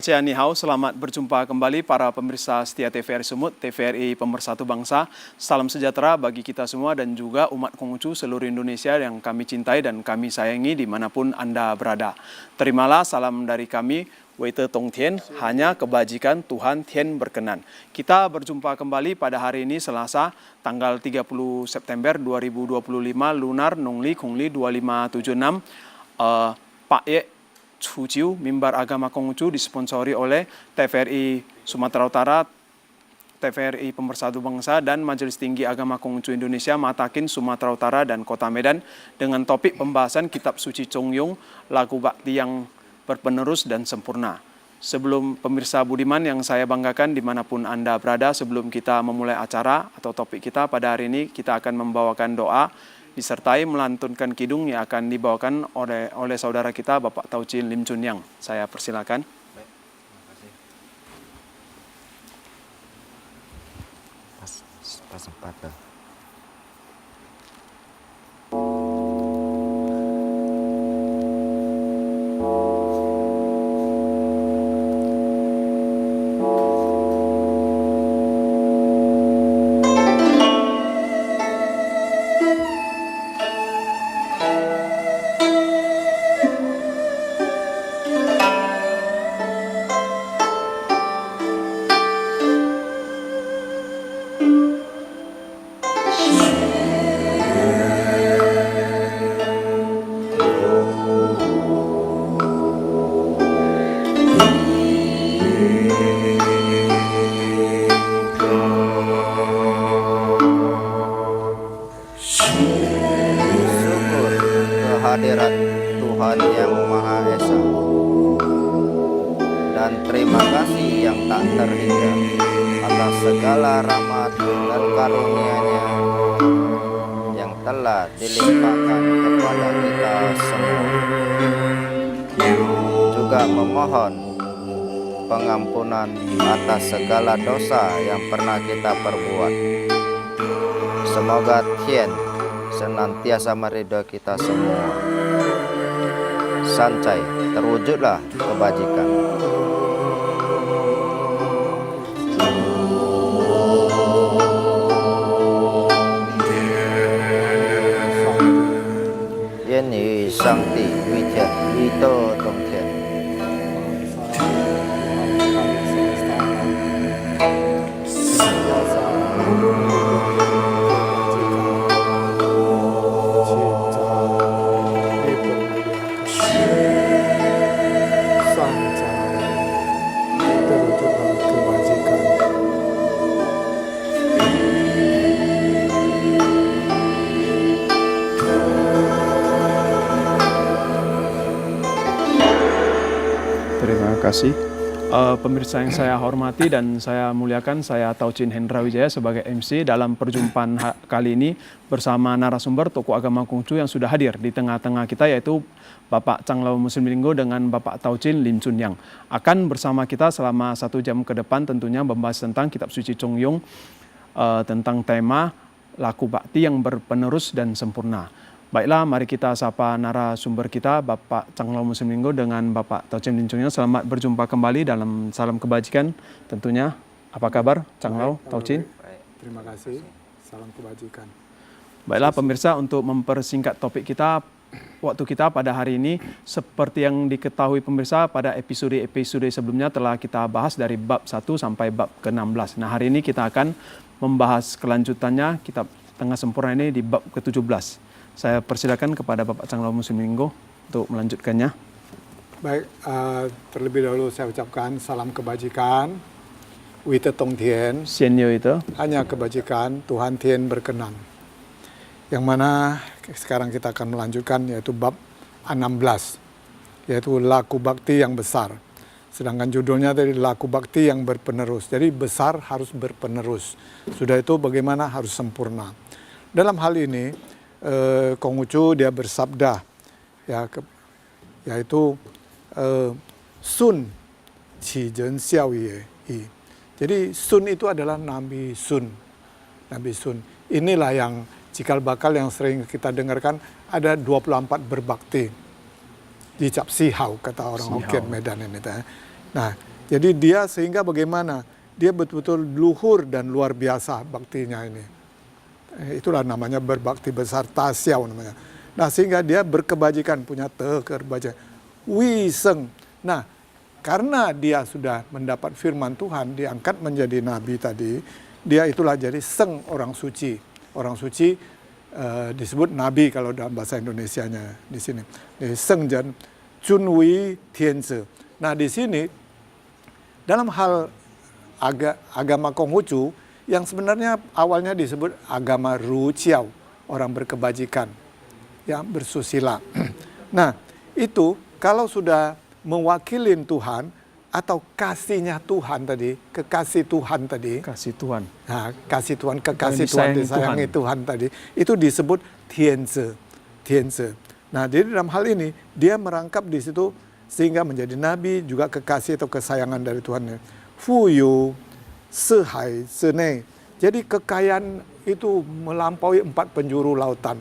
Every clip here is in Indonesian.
Ni hao, selamat berjumpa kembali para pemirsa setia TVRI Sumut, TVRI Pemersatu Bangsa. Salam sejahtera bagi kita semua dan juga umat Konghucu seluruh Indonesia yang kami cintai dan kami sayangi dimanapun Anda berada. Terimalah salam dari kami, Weite Tong Tien, hanya kebajikan Tuhan Tien berkenan. Kita berjumpa kembali pada hari ini Selasa, tanggal 30 September 2025, Lunar Nongli Kongli 2576, Pak Ye Chujiu, Mimbar Agama Konghucu, disponsori oleh TVRI Sumatera Utara, TVRI Pemersatu Bangsa, dan Majelis Tinggi Agama Konghucu Indonesia, Matakin, Sumatera Utara, dan Kota Medan, dengan topik pembahasan Kitab Suci Chongyung, lagu bakti yang berpenerus dan sempurna. Sebelum pemirsa budiman yang saya banggakan dimanapun Anda berada, sebelum kita memulai acara atau topik kita pada hari ini, kita akan membawakan doa, disertai melantunkan kidung yang akan dibawakan oleh saudara kita Bapak Tauchin Lim Chun Yang. Saya persilakan. Baik, terima kasih. Pas sempat. Kehadirat Tuhan Yang Maha Esa, dan terima kasih yang tak terhingga atas segala rahmat dan karunia-Nya yang telah dilimpahkan kepada kita semua. Juga memohon pengampunan atas segala dosa yang pernah kita perbuat. Semoga Tien senantiasa meridhoi kita semua. Sancai terwujudlah kebajikan. Yeni Sangti Witian Ito Tong Tien. Terima kasih. Pemirsa yang saya hormati dan saya muliakan, saya Tauchin Hendra Wijaya sebagai MC dalam perjumpaan kali ini bersama narasumber tokoh agama Konghucu yang sudah hadir di tengah-tengah kita, yaitu Bapak Changlao Muslim Linggo dengan Bapak Tauchin Lim Chun Yang. Akan bersama kita selama 1 jam ke depan tentunya membahas tentang Kitab Suci Chongyung, tentang tema laku bakti yang berpenerus dan sempurna. Baiklah, mari kita sapa narasumber kita, Bapak Changlao Muslim Linggo dengan Bapak Tauchin Lim Chun Yang. Selamat berjumpa kembali dalam Salam Kebajikan tentunya. Apa kabar, Changlao, Tauchin? Terima kasih, salam kebajikan. Baiklah pemirsa, untuk mempersingkat topik kita, waktu kita pada hari ini, seperti yang diketahui pemirsa, pada episode sebelumnya telah kita bahas dari bab 1 sampai bab ke-16. Nah, hari ini kita akan membahas kelanjutannya, Kitab Tengah Sempurna ini di bab ke-17. Saya persilakan kepada Bapak Changlao Muslim Linggo untuk melanjutkannya. Baik, terlebih dahulu saya ucapkan salam kebajikan, Wite Tong Tien, Sienyo itu. hanya kebajikan Tuhan Tien berkenan. Yang mana sekarang kita akan melanjutkan yaitu bab 16, yaitu laku bakti yang besar. Sedangkan judulnya tadi laku bakti yang berpenerus. Jadi besar harus berpenerus. Sudah itu bagaimana harus sempurna. Dalam hal ini Konghucu dia bersabda ya, yaitu Sun Qi Zhen Xiao Ye Yi. Jadi Sun itu adalah Nabi Sun. Nabi Sun. Inilah yang cikal bakal yang sering kita dengarkan, ada 24 berbakti. Di Cap Sihau, kata orang Hokkien Medan ini. Nah, Jadi dia sehingga bagaimana? Dia betul-betul luhur dan luar biasa baktinya ini. Itulah namanya berbakti besar, tasyau namanya. Nah sehingga dia berkebajikan, punya kebajikan. Wiseng. Nah karena dia sudah mendapat firman Tuhan, diangkat menjadi nabi tadi, dia itulah jadi seng, orang suci. Orang suci disebut nabi kalau dalam bahasa Indonesianya di sini. Jadi seng jan Chunwi Tianzi. Nah di sini dalam hal agama Konghucu yang sebenarnya awalnya disebut agama Ruciao, orang berkebajikan, yang bersusila. Nah itu kalau sudah mewakilin Tuhan atau kasihnya Tuhan tadi, kekasih Tuhan tadi. Kasih Tuhan. Nah, kasih Tuhan, kekasih Tuhan, disayangi Tuhan tadi, itu disebut Tianzi. Tianzi. Nah, jadi dalam hal ini dia merangkap di situ sehingga menjadi nabi, juga kekasih atau kesayangan dari Tuhan. Fuyu, sehai, senei. Jadi kekayaan itu melampaui 4 penjuru lautan.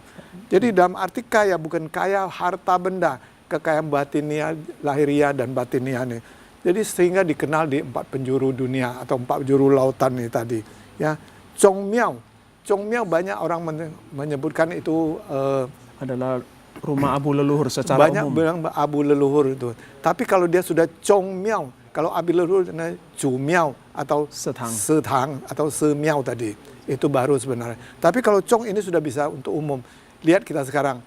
Jadi dalam arti kaya, bukan kaya harta benda, kekayaan batinia, lahiriah dan batinia nih. Jadi sehingga dikenal di 4 penjuru dunia atau 4 penjuru lautan ini tadi. Ya, Zhongmiao. Zhongmiao banyak orang menyebutkan itu adalah rumah abu leluhur secara banyak umum. bilang abu leluhur itu. Tapi kalau dia sudah Zhongmiao, kalau abu leluhur Zhumiao atau Setang atau Semiao tadi, itu baru sebenarnya. Tapi kalau Zhong ini sudah bisa untuk umum. Lihat kita sekarang,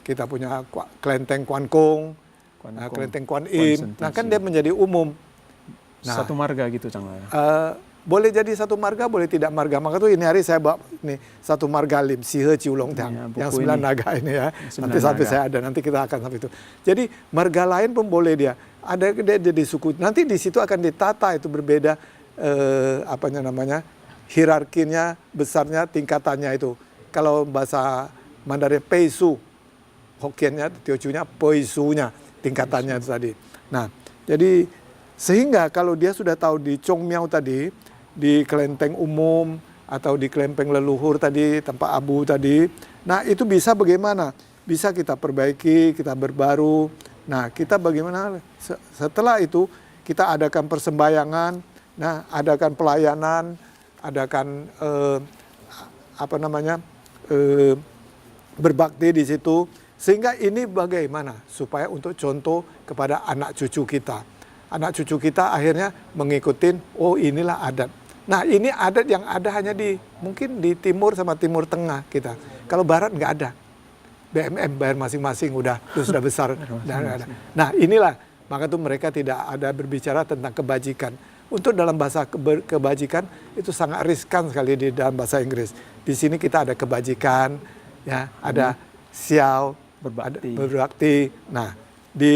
kita punya kelenteng Kuan Kong, kelenteng Kuan Im. Nah kan dia menjadi umum. Nah, satu marga gitu Cang. Boleh jadi satu marga, boleh tidak marga. Maka tuh ini hari saya bawa nih satu marga Lim Sihe Ciu Long Tiang yang 9 naga ini ya. Nanti sampai saya ada, nanti kita akan sampai itu. Jadi marga lain pun boleh dia. Ada dia jadi suku. Nanti di situ akan ditata itu berbeda hierarkinya, besarnya, tingkatannya itu. Kalau bahasa Mandarin Peisu, Hokkiennya, Teochew-nya, Poisunya, tingkatannya itu tadi. Nah, jadi sehingga kalau dia sudah tahu di Zhongmiao tadi, di kelenteng umum atau di kelenteng leluhur tadi, tempat abu tadi, nah itu bisa bagaimana? Bisa kita perbaiki, kita berbaru. Nah, kita bagaimana? Setelah itu kita adakan persembahyangan, nah adakan pelayanan, adakan berbakti di situ. Sehingga ini bagaimana? Supaya untuk contoh kepada anak cucu kita. Anak cucu kita akhirnya mengikutin, oh inilah adat. Nah ini adat yang ada hanya mungkin di timur sama timur tengah kita. Kalau barat nggak ada. BMM bayar masing-masing itu sudah besar. Nah inilah, maka tuh mereka tidak ada berbicara tentang kebajikan. Untuk dalam bahasa kebajikan itu sangat riskan sekali di dalam bahasa Inggris. Di sini kita ada kebajikan, ya, ada siao, berbakti. Nah, di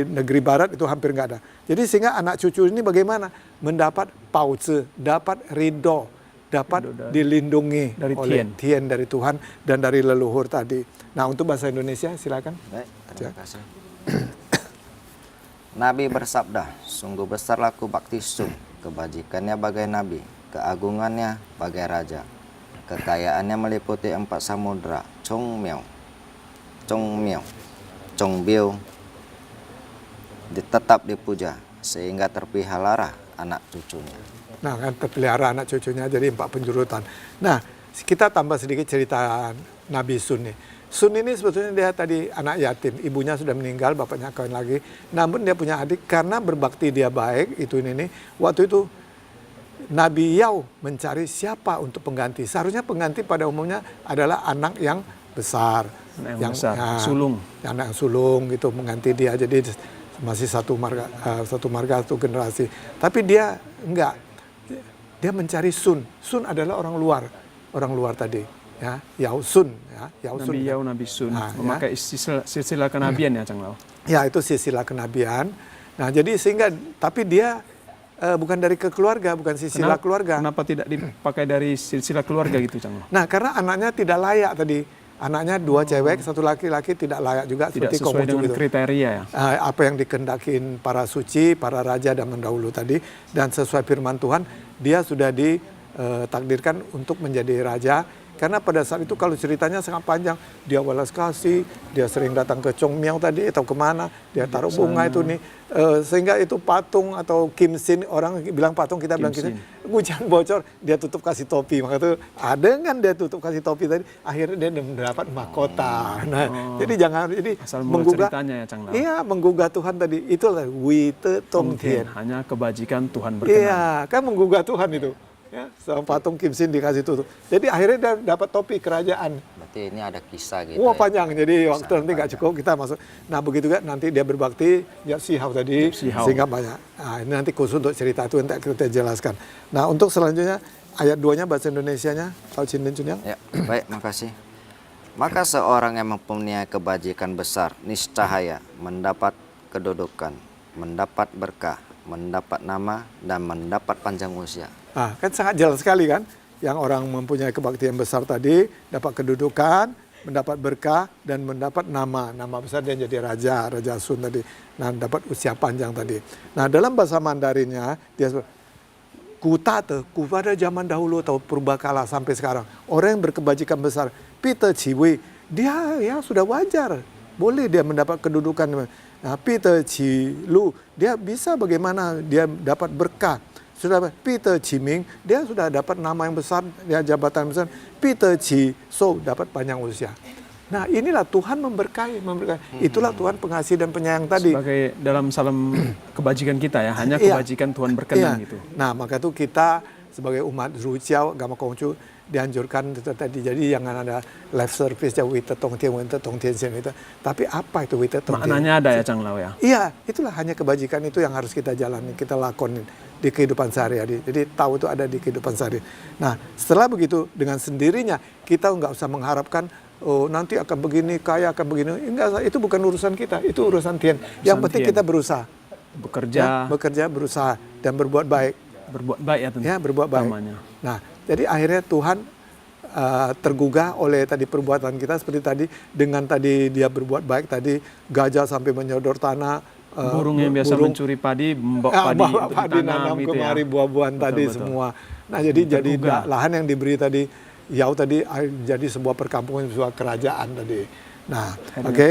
negeri barat itu hampir nggak ada. Jadi sehingga anak cucu ini bagaimana? Mendapat pauze, dapat ridho, dapat dilindungi dari oleh Tien dari Tuhan dan dari leluhur tadi. Nah, untuk bahasa Indonesia silakan. Baik, terima kasih. Nabi bersabda, sungguh besar laku bakti Sung, kebajikannya bagai nabi, keagungannya bagai raja, kekayaannya meliputi 4 samudra, Chongmiao, Chongbiu, tetap dipuja sehingga terpelihara anak cucunya. Nah kan terpelihara anak cucunya jadi 4 penjurutan. Nah kita tambah sedikit cerita Nabi Sun nih. Sun ini sebetulnya dia tadi anak yatim, ibunya sudah meninggal, bapaknya kawin lagi. Namun dia punya adik karena berbakti dia baik ini. Waktu itu Nabi Yao mencari siapa untuk pengganti. Seharusnya pengganti pada umumnya adalah anak yang besar, yang besar, sulung, anak yang sulung gitu mengganti dia. Jadi masih satu marga, satu generasi. Tapi dia enggak. Dia mencari Sun. Sun adalah orang luar tadi. Ya, Yao Sun, ya, Yao Sun. Nabi Yao, Nabi Sun, memakai silsilah kenabian ya, Cang Lau. Ya, itu silsilah kenabian. Nah, jadi sehingga tapi dia bukan dari keluarga, bukan silsilah keluarga. Kenapa tidak dipakai dari silsilah keluarga gitu, Cang Lau? Nah, karena anaknya tidak layak tadi. Anaknya 2 cewek, 1 laki-laki tidak layak juga tidak seperti sesuai dengan gitu. kriteria ya. Apa yang dikendakin para suci, para raja dan mendahulu tadi, dan sesuai firman Tuhan, dia sudah ditakdirkan untuk menjadi raja Karena pada saat itu kalau ceritanya sangat panjang, dia welas kasih, dia sering datang ke Chong Miao tadi atau kemana, dia taruh bunga itu nih, sehingga itu patung atau Kim Sin, orang bilang patung, kita bilang Kim Sin, hujan bocor, dia tutup kasih topi, maka itu ada kan dia tutup kasih topi tadi, akhirnya dia mendapat mahkota. Nah, jadi jangan, jadi menggugah, ceritanya ya Chang Lao. iya, menggugah Tuhan tadi, itulah Wite Tong Tien. Hanya kebajikan Tuhan berkenan. Iya, kan menggugah Tuhan itu. Ya, sama patung Kim Sin dikasih tutup. Jadi akhirnya dia dapat topi kerajaan. Berarti ini ada kisah gitu. Wah, ya. panjang. Jadi waktu Kisah nanti nggak panjang. cukup kita masuk. Nah begitu kan nanti dia berbakti, ya Sihau tadi, Sihau. sehingga banyak. Nah ini nanti khusus untuk cerita itu nanti kita jelaskan. Nah untuk selanjutnya ayat 2-nya bahasa Indonesianya, Tau Chin Din Chun Yang. Ya, baik, makasih. Maka seorang yang mempunyai kebajikan besar, niscaya mendapat kedudukan, mendapat berkah, mendapat nama, dan mendapat panjang usia. Nah, kan sangat jelas sekali kan, yang orang mempunyai kebaktian besar tadi dapat kedudukan, mendapat berkah dan mendapat nama besar, dia jadi Raja Sun tadi. Nah, dapat usia panjang tadi. Nah, dalam bahasa Mandarinnya dia kutate, pada zaman dahulu atau purbakala sampai sekarang, orang yang berkebajikan besar, Peter Ciwi, dia ya sudah wajar, boleh dia mendapat kedudukan. Nah, Peter Cilu, dia bisa bagaimana dia dapat berkah. Sudah Peter Ciming, dia sudah dapat nama yang besar, dia jabatan yang besar. Peter Ci So dapat panjang usia. Nah inilah Tuhan memberkahi. Itulah Tuhan pengasih dan penyayang tadi. Sebagai dalam salam kebajikan kita ya, hanya Iya. kebajikan Tuhan berkenan Iya. gitu. Nah maka itu kita sebagai umat Ruciao, Agama Konghucu dianjurkan itu tadi. Jadi jangan ada live service ya Wite Tong Tien, Wite Tong Tien Sen itu. Tapi apa itu Wite Tong Tien? Maknanya ada ya Chang Lao ya. Iya, itulah hanya kebajikan itu yang harus kita jalani, kita lakonin di kehidupan sehari-hari. Jadi tahu itu ada di kehidupan sehari. Nah, setelah begitu dengan sendirinya kita nggak usah mengharapkan oh nanti akan begini, kaya akan begini. Enggak, itu bukan urusan kita, itu urusan Tien. Yang penting Tien. kita berusaha. Bekerja, Bekerja, berusaha dan berbuat baik. berbuat baik ya tentu. Ya, berbuat baik. Utamanya. Nah, jadi akhirnya Tuhan tergugah oleh tadi perbuatan kita seperti tadi, dengan tadi dia berbuat baik tadi, gajah sampai menyodor tanah, Burung yang biasa mencuri padi, membawa padi bawa untuk padi ditanam nanam gitu ya. kemari buah-buahan tadi Betul. semua. Nah jadi Tergugah. lahan yang diberi tadi Yau tadi jadi sebuah perkampungan, sebuah kerajaan tadi. Nah oke.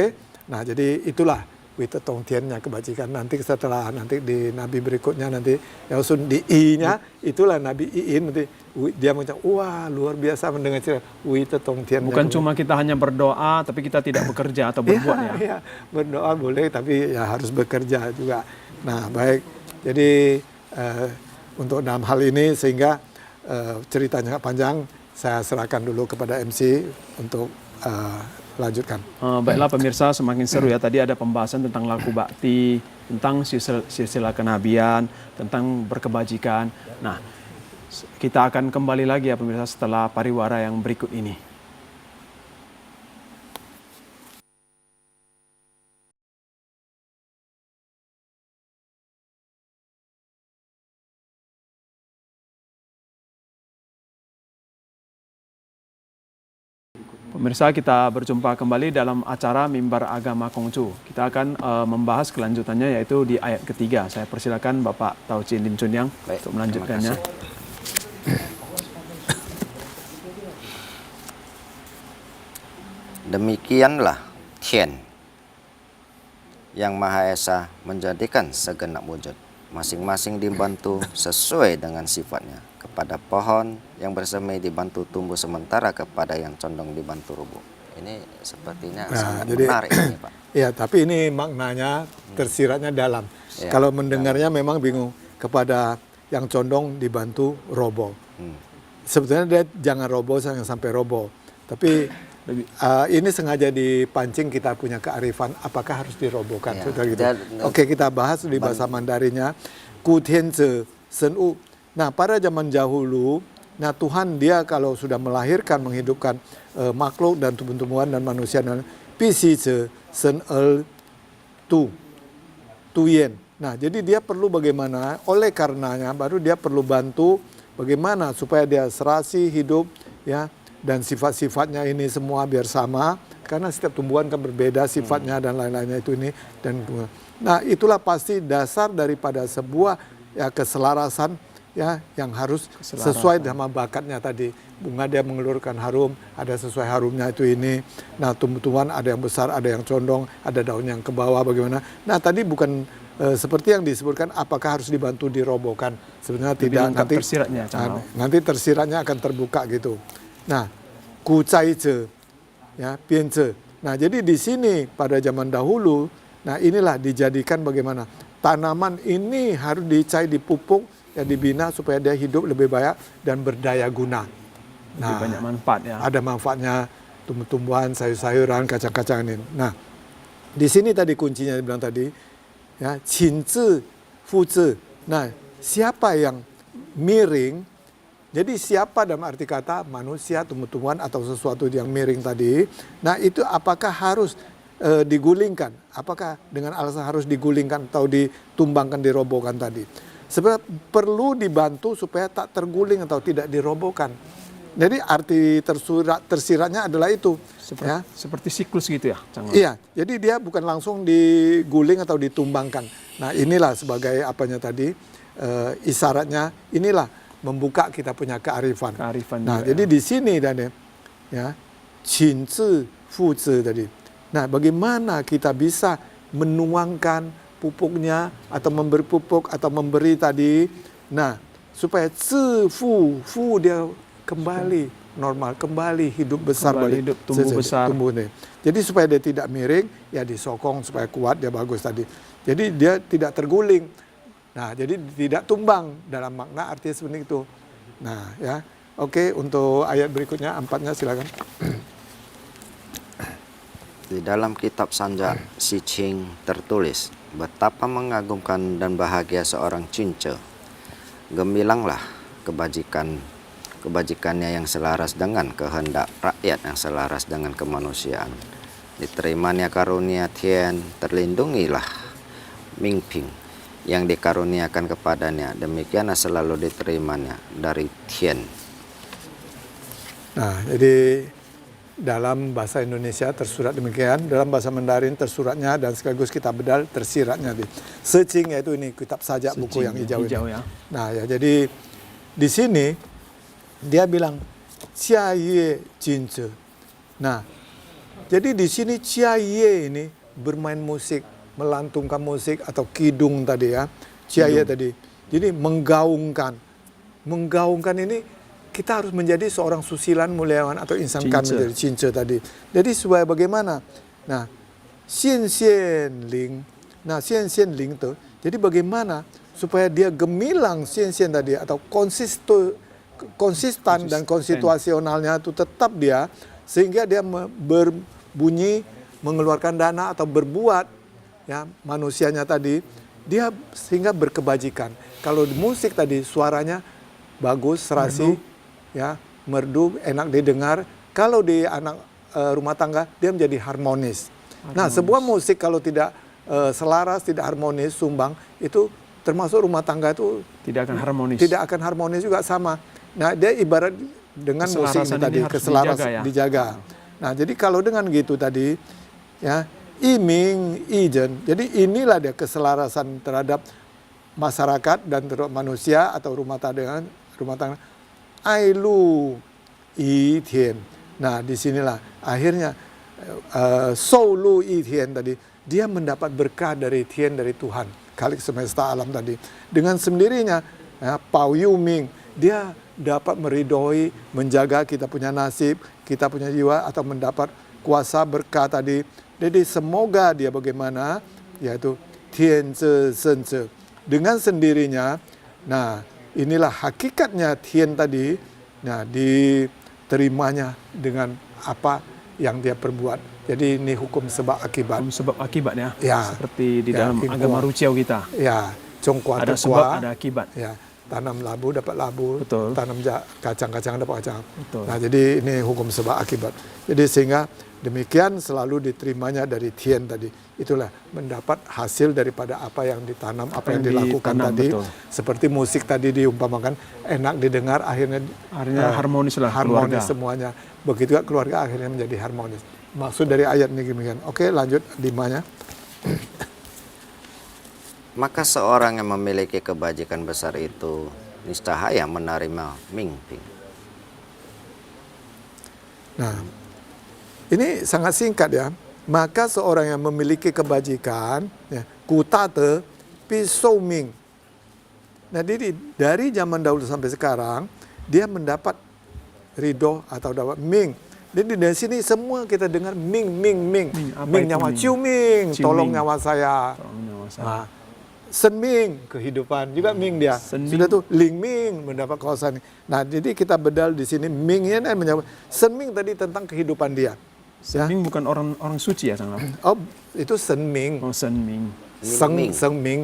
Nah jadi itulah Wite Tong Tiennya kebajikan. Nanti setelah nanti di nabi berikutnya nanti Yau Sun di I-nya itulah Nabi Iin nanti dia mengucap wah luar biasa mendengar cerita Wite Tong Tien. Bukan cuma kita hanya berdoa, tapi kita tidak bekerja atau berbuat ya. Iya, berdoa boleh, tapi ya harus bekerja juga. Nah, baik. Jadi untuk dalam hal ini sehingga ceritanya panjang, saya serahkan dulu kepada MC untuk lanjutkan. Baiklah pemirsa, semakin seru ya. Tadi ada pembahasan tentang laku bakti, tentang silsilah kenabian, tentang berkebajikan. Nah, kita akan kembali lagi ya pemirsa setelah pariwara yang berikut ini. Pemirsa, kita berjumpa kembali dalam acara Mimbar Agama Konghucu. Kita akan membahas kelanjutannya yaitu di ayat ketiga. Saya persilakan Bapak Tau Chin Din Chun Yang Baik, untuk melanjutkannya. Demikianlah Tien yang Maha Esa menjadikan segenap wujud, masing-masing dibantu sesuai dengan sifatnya. Kepada pohon yang bersemi dibantu tumbuh sementara, kepada yang condong dibantu rubuh. Ini sepertinya sangat menarik ini Pak. Ya, tapi ini maknanya tersiratnya dalam. Ya, Kalau mendengarnya memang bingung. Kepada yang condong dibantu roboh. Sebetulnya dia jangan roboh, jangan sampai roboh. Tapi ini sengaja dipancing kita punya kearifan. Apakah harus dirobohkan? Ya, Gitu. dan, Oke, kita bahas di bahasa Mandarinnya. Ku Tian Ze Sen U. Nah, pada zaman dahulu, nah Tuhan dia kalau sudah melahirkan, menghidupkan makhluk dan tumbuh-tumbuhan dan manusia, dan Pisi Ze Sen El Tu Yen. Nah, jadi dia perlu bagaimana, oleh karenanya baru dia perlu bantu bagaimana supaya dia serasi hidup ya, dan sifat-sifatnya ini semua biar sama, karena setiap tumbuhan kan berbeda sifatnya dan lain-lainnya itu ini dan nah itulah pasti dasar daripada sebuah ya keselarasan ya yang harus Keselarasan. sesuai sama bakatnya tadi. Bunga dia mengeluarkan harum, ada sesuai harumnya itu ini. Nah, tumbuh-tumbuhan ada yang besar, ada yang condong, ada daun yang ke bawah bagaimana. Nah, tadi bukan seperti yang disebutkan apakah harus dibantu dirobohkan. Sebenarnya Lebih tidak, lengkap nanti tersiratnya, Cangau. nanti tersiratnya akan terbuka gitu. Nah, ku cai ce, ya, pian ce. Nah, jadi di sini pada zaman dahulu, nah inilah dijadikan bagaimana tanaman ini harus dicai, dipupuk, ya dibina supaya dia hidup lebih banyak dan berdaya guna. Lebih banyak manfaat ya. Ada manfaatnya tumbuh-tumbuhan, sayur-sayuran, kacang-kacangan ini. Nah, di sini tadi kuncinya dibilang tadi, ya, qin zi, fu zi. Nah, siapa yang miring? Jadi siapa dalam arti kata manusia, tumbuh-tumbuhan atau sesuatu yang miring tadi. Nah, itu apakah harus digulingkan? Apakah dengan alasan harus digulingkan atau ditumbangkan, dirobohkan tadi? Sebab perlu dibantu supaya tak terguling atau tidak dirobohkan. Jadi arti tersiratnya adalah itu. Seperti siklus gitu ya, Cangau? Iya, jadi dia bukan langsung diguling atau ditumbangkan. Nah, inilah sebagai apanya tadi, isyaratnya inilah membuka kita punya kearifan. Nah, juga, jadi di sini dan ya, qin zi, fu zi tadi. Nah, bagaimana kita bisa menuangkan pupuknya atau memberi pupuk atau memberi tadi. Nah, supaya zi, fu dia kembali normal, kembali hidup besar, kembali hidup, tumbuh besar. Jadi supaya dia tidak miring, ya disokong supaya kuat, dia bagus tadi. Jadi dia tidak terguling. Nah, jadi tidak tumbang dalam makna artinya seperti itu. Nah, ya. Oke, untuk ayat berikutnya 4-nya silakan. Di dalam kitab Sanja Si Ching tertulis, betapa mengagumkan dan bahagia seorang cince. Gemilanglah kebajikannya yang selaras dengan kehendak rakyat, yang selaras dengan kemanusiaan. Diterimanya karunia Tian, terlindungilah Mingping yang dikaruniakan kepadanya. Demikianlah selalu diterimanya dari Tian. Nah, jadi dalam bahasa Indonesia tersurat demikian, dalam bahasa Mandarin tersuratnya dan sekaligus kitab bedal tersiratnya. Secing yaitu ini kitab sajak buku yang hijau ini. Ya. Nah, ya jadi di sini dia bilang Jia Ye Jinze. Nah, jadi di sini Jia Ye ini bermain musik, melantungkan musik atau kidung tadi ya. Jia Ye tadi. Jadi menggaungkan. Menggaungkan ini kita harus menjadi seorang susilan muliawan atau insan kan menjadi cince tadi. Jadi supaya bagaimana? Nah, xian xian ling. Nah, xian xian ling itu. Jadi bagaimana supaya dia gemilang xian xian tadi atau konsisten dan konstitusionalnya itu tetap dia sehingga dia berbunyi mengeluarkan dana atau berbuat ya manusianya tadi dia sehingga berkebajikan. Kalau di musik tadi suaranya bagus, serasi, ya merdu, enak didengar. Kalau di anak rumah tangga dia menjadi harmonis. Nah, sebuah musik kalau tidak selaras, tidak harmonis, sumbang itu termasuk rumah tangga itu tidak akan harmonis. Tidak akan harmonis juga sama. Nah, dia ibarat dengan musik ini tadi keselarasan dijaga. Nah, jadi kalau dengan gitu tadi ya iming ijen. Jadi inilah dia keselarasan terhadap masyarakat dan terhadap manusia atau rumah tangga ai lu i tian. Nah, disinilah akhirnya shou lu i tian tadi dia mendapat berkah dari tian, dari Tuhan Khalik semesta alam tadi. Dengan sendirinya ya, Pao Yu Ming dia dapat meridhoi, menjaga kita punya nasib, kita punya jiwa atau mendapat kuasa berkah tadi. Jadi semoga dia bagaimana yaitu tian ze sen ze dengan sendirinya. Nah, inilah hakikatnya tian tadi. Nah, diterimanya dengan apa yang dia perbuat. Jadi ini hukum sebab akibat. Hukum sebab akibatnya. Ya. Seperti di dalam agama Ruciao kita. Ya, Congkua ada sebab, ada akibat. Ya, tanam labu dapat labu, betul. Tanam kacang-kacang dapat kacang. Betul. Nah, jadi ini hukum sebab akibat. Jadi sehingga demikian selalu diterimanya dari tian tadi. Itulah mendapat hasil daripada apa yang ditanam, apa yang dilakukan tadi. Betul. Seperti musik tadi diumpamakan enak didengar, akhirnya harmonis lah, harmonis semuanya. Begitu juga keluarga akhirnya menjadi harmonis. Maksud dari ayat ini demikian. Oke, lanjut 5-nya. Maka seorang yang memiliki kebajikan besar itu niscaya menerima Ming Ping. Nah, ini sangat singkat ya. Maka seorang yang memiliki kebajikan, ya, kutate pisau Ming. Nah, jadi dari zaman dahulu sampai sekarang, dia mendapat ridho atau dapat Ming. Jadi dari sini semua kita dengar Ming, Ming, Ming. Ming nyawa, Ciu Ming, tolong nyawa saya. Nah, Sen Ming, kehidupan. Juga Ming dia. Sudah tuh, Ling Ming mendapat kawasan. Nah, jadi kita bedal di sini, Ming ini menyebut. Sen Ming tadi tentang kehidupan dia. Sen Ming bukan orang suci ya, Sang Lam? Oh, itu Sen Ming. Oh, Sen Ming. Seng Ming.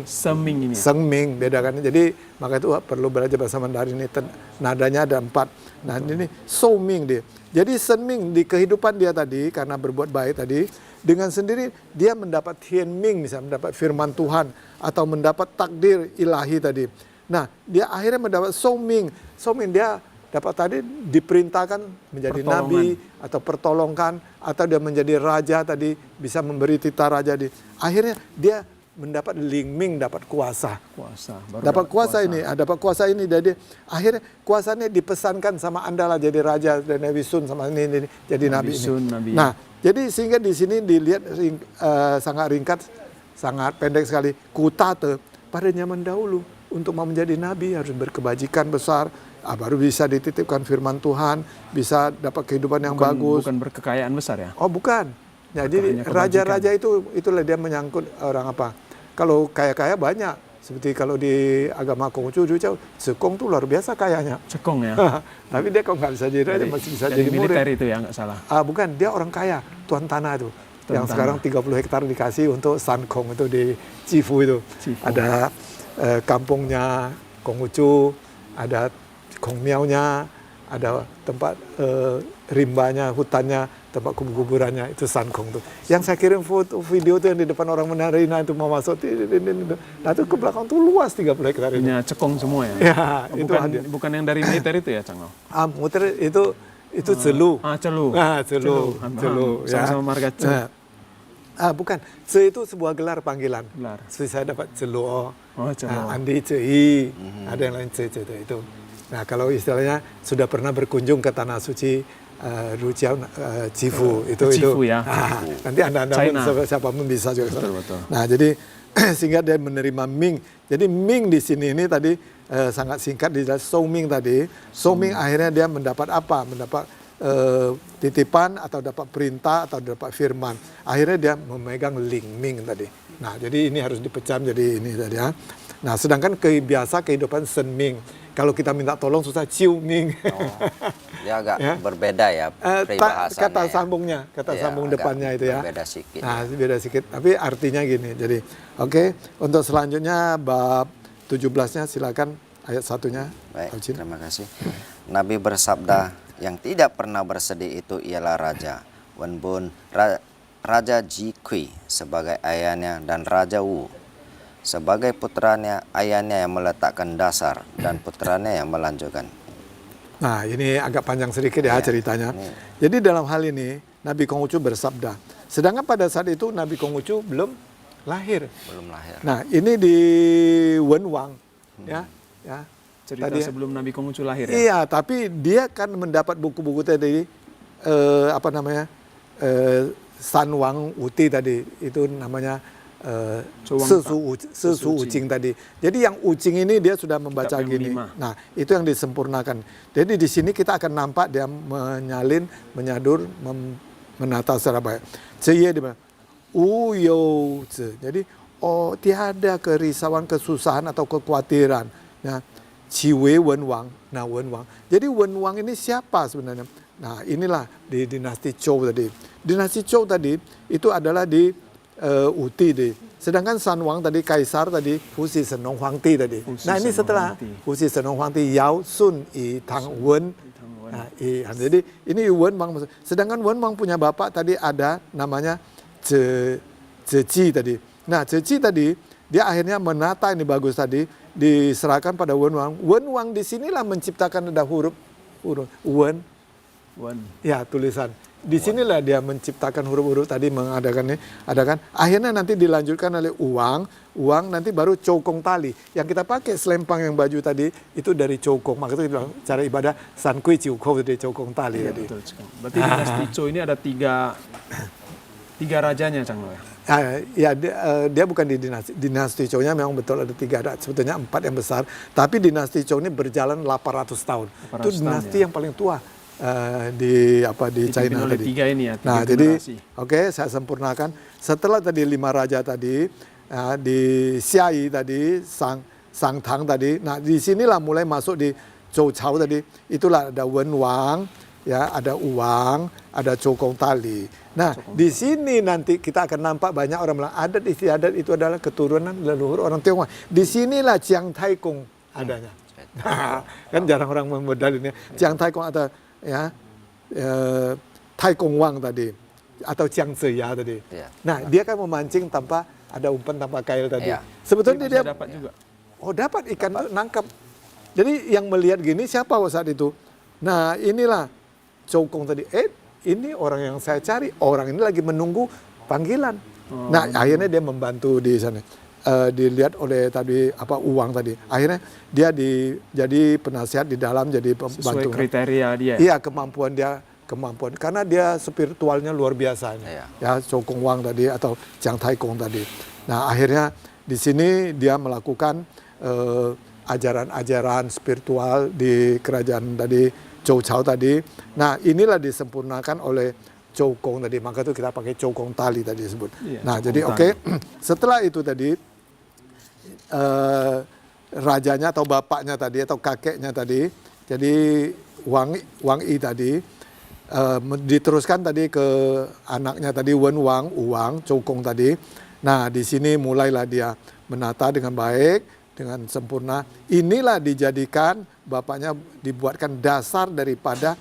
Sem Ming ini. Seng Ming, bedakan. Jadi maka itu perlu belajar bahasa Mandarin ini. Nadanya ada 4. Nah, ini So Ming dia. Jadi Sen Ming di kehidupan dia tadi karena berbuat baik tadi, dengan sendiri dia mendapat Tien Ming, misalnya mendapat firman Tuhan atau mendapat takdir ilahi tadi. Nah, dia akhirnya mendapat So Ming. So Ming dia dapat tadi diperintahkan menjadi nabi atau pertolongan, atau dia menjadi raja tadi, bisa memberi titah raja di. Akhirnya dia mendapat Ling Ming, dapat kuasa. Dapat kuasa ini, dapat kuasa ini. Jadi akhirnya kuasanya dipesankan sama Anda lah jadi raja dan Nabi Sun sama ini jadi nabi ini. Nah, jadi sehingga di sini dilihat sangat ringkat, sangat pendek sekali. Kutate pada zaman dahulu untuk mau menjadi nabi harus berkebajikan besar, baru bisa dititipkan firman Tuhan, bisa dapat kehidupan yang bagus. Bukan berkekayaan besar ya? Oh bukan. Ya, jadi raja-raja itulah dia menyangkut orang apa. Kalau kaya-kaya banyak. Seperti kalau di agama Konghucu, Cekong tuh luar biasa kayanya. Cekong ya? Tapi dia kok nggak bisa jadi raja, masih bisa jadi murid. Militer itu ya, nggak salah? Bukan, dia orang kaya, tuan tanah itu. Yang sekarang 30 hektar dikasih untuk San Kong itu di Cifu itu. Ada kampungnya Konghucu, ada Kong Miao-nya, ada tempat rimbanya, hutannya, tempat kuburannya, itu San Kong tuh. Yang saya kirim foto video tuh yang di depan orang menarina itu mau masuk, nah itu ke belakang tuh luas 30 hektar itu. Punya Cekong semua ya? Ya, itu bukan yang dari militer itu ya, Cang? Militer itu Celu. Celu. Celu. Sama-sama marga Celu. Bukan, Ce itu sebuah gelar panggilan. Seperti saya dapat Celu. Andi Cei, ada yang lain Ce itu. Nah, kalau istilahnya sudah pernah berkunjung ke Tanah Suci Rujiao Cifu itu. Ya. Nanti anda pun siapapun bisa juga. Betul. Nah, jadi sehingga dia menerima Ming. Jadi Ming di sini ini tadi sangat singkat dijelaskan So Ming tadi. So Ming akhirnya dia mendapat apa? Mendapat titipan atau dapat perintah atau dapat firman. Akhirnya dia memegang Ling Ming tadi. Nah, jadi ini harus dipecah jadi ini tadi ya. Nah, sedangkan biasa kehidupan Sen Ming. Kalau kita minta tolong susah Ciu Ming. Dia agak berbeda ya peribahasannya. Kata sambungnya, sambung depannya itu ya. Beda sedikit. Nah, beda sedikit. Tapi artinya gini. Jadi, oke. Untuk selanjutnya bab 17-nya silakan ayat 1-nya. Baik, terima kasih. Nabi bersabda, yang tidak pernah bersedih itu ialah Raja Wenbun, Raja Jikui sebagai ayahnya, dan Raja Wu sebagai putranya, ayahnya yang meletakkan dasar dan putranya yang melanjutkan. Nah, ini agak panjang sedikit ya ceritanya. Jadi dalam hal ini Nabi Konghucu bersabda. Sedangkan pada saat itu Nabi Konghucu belum lahir. Nah, ini di Wenwang ya. Cerita tadi, sebelum Nabi Konghucu lahir ya. Iya, tapi dia kan mendapat buku-buku tadi Sanwang Uti tadi, itu namanya Sesu Ucing tadi. Jadi yang Ucing ini dia sudah membaca gini. Nah, itu yang disempurnakan. Jadi di sini kita akan nampak dia menyalin, menyadur, menata secara baik. Ceye di mana? Uyo. Jadi tiada kerisauan, kesusahan atau kekhawatiran. Nah, Ciwe Wenwang. Nah, Wenwang. Jadi Wenwang ini siapa sebenarnya? Nah, inilah di dinasti Zhou tadi. Dinasti Zhou tadi itu adalah di Uti deh. Sedangkan Sanwang tadi kaisar tadi Fusi Senong Huangti tadi. Nah, ini setelah Fusi Senong Huangti Yao Sun I Tang Wen. Nah, jadi ini Wenwang. Sedangkan Wenwang punya bapak tadi ada namanya Zeci tadi. Nah, Zeci tadi dia akhirnya menata ini bagus tadi diserahkan pada Wenwang. Wenwang di sinilah menciptakan ada huruf Wen, Wen. Ya, tulisan. Di sinilah dia menciptakan huruf-huruf tadi, mengadakan ini, adakan. Akhirnya nanti dilanjutkan oleh uang nanti baru cokong tali. Yang kita pakai selempang yang baju tadi itu dari cokong. Makanya itu cara ibadah san kui ciu kou dari cokong tali tadi. Betul, Cang. Berarti dinasti Zhou ini ada tiga rajanya, Cang. Ya, dia bukan di dinasti Zhou-nya memang betul ada 3, ada sebetulnya 4 yang besar. Tapi dinasti Zhou ini berjalan 800 tahun. 800 Itu dinasti ya. yang paling tua. Di China oleh tadi. 3 ini ya, 3 Nah, jadi generasi. saya sempurnakan. Setelah tadi 5 raja tadi di Xiayi tadi, Sang Tang tadi. Nah, di sinilah mulai masuk di Zhou Cao tadi. Itulah ada Wen Wang, ya, ada Uang, ada Cokong Tali. Nah, di sini nanti kita akan nampak banyak orang bilang adat istiadat itu adalah keturunan leluhur orang Tionghoa. Di sinilah Chiang Tai Kong adanya. Kan jarang orang membedal ini. Chiang Tai Kong atau ya Tai Kong Wang tadi atau Chiang Zeya tadi. Ya. Nah, dia kan memancing tanpa ada umpan, tanpa kail tadi. Ya. Sebetulnya dia dapat juga. Oh, dapat ikan itu nangkap. Jadi yang melihat gini siapa saat itu? Nah, inilah Cokong tadi. Ini orang yang saya cari. Orang ini lagi menunggu panggilan. Nah, akhirnya dia membantu di sana. Dilihat oleh tadi Uang tadi. Akhirnya dia jadi penasihat di dalam, jadi pembantu. Sesuai kriteria dia. Iya, kemampuan karena dia spiritualnya luar biasa. Iya. Ya, Cokong Wang tadi atau Chiang Tai Kong tadi. Nah, akhirnya di sini dia melakukan ajaran-ajaran spiritual di kerajaan tadi Zhou Cao tadi. Nah, inilah disempurnakan oleh Cokong tadi. Maka itu kita pakai Cokong Tali tadi disebut. Iya, Nah, Cokong jadi Tali. Setelah itu tadi rajanya atau bapaknya tadi atau kakeknya tadi, jadi Wang Yi tadi diteruskan tadi ke anaknya tadi Wen Wang, Uang, Cokong tadi. Nah, di sini mulailah dia menata dengan baik, dengan sempurna. Inilah dijadikan bapaknya dibuatkan dasar daripada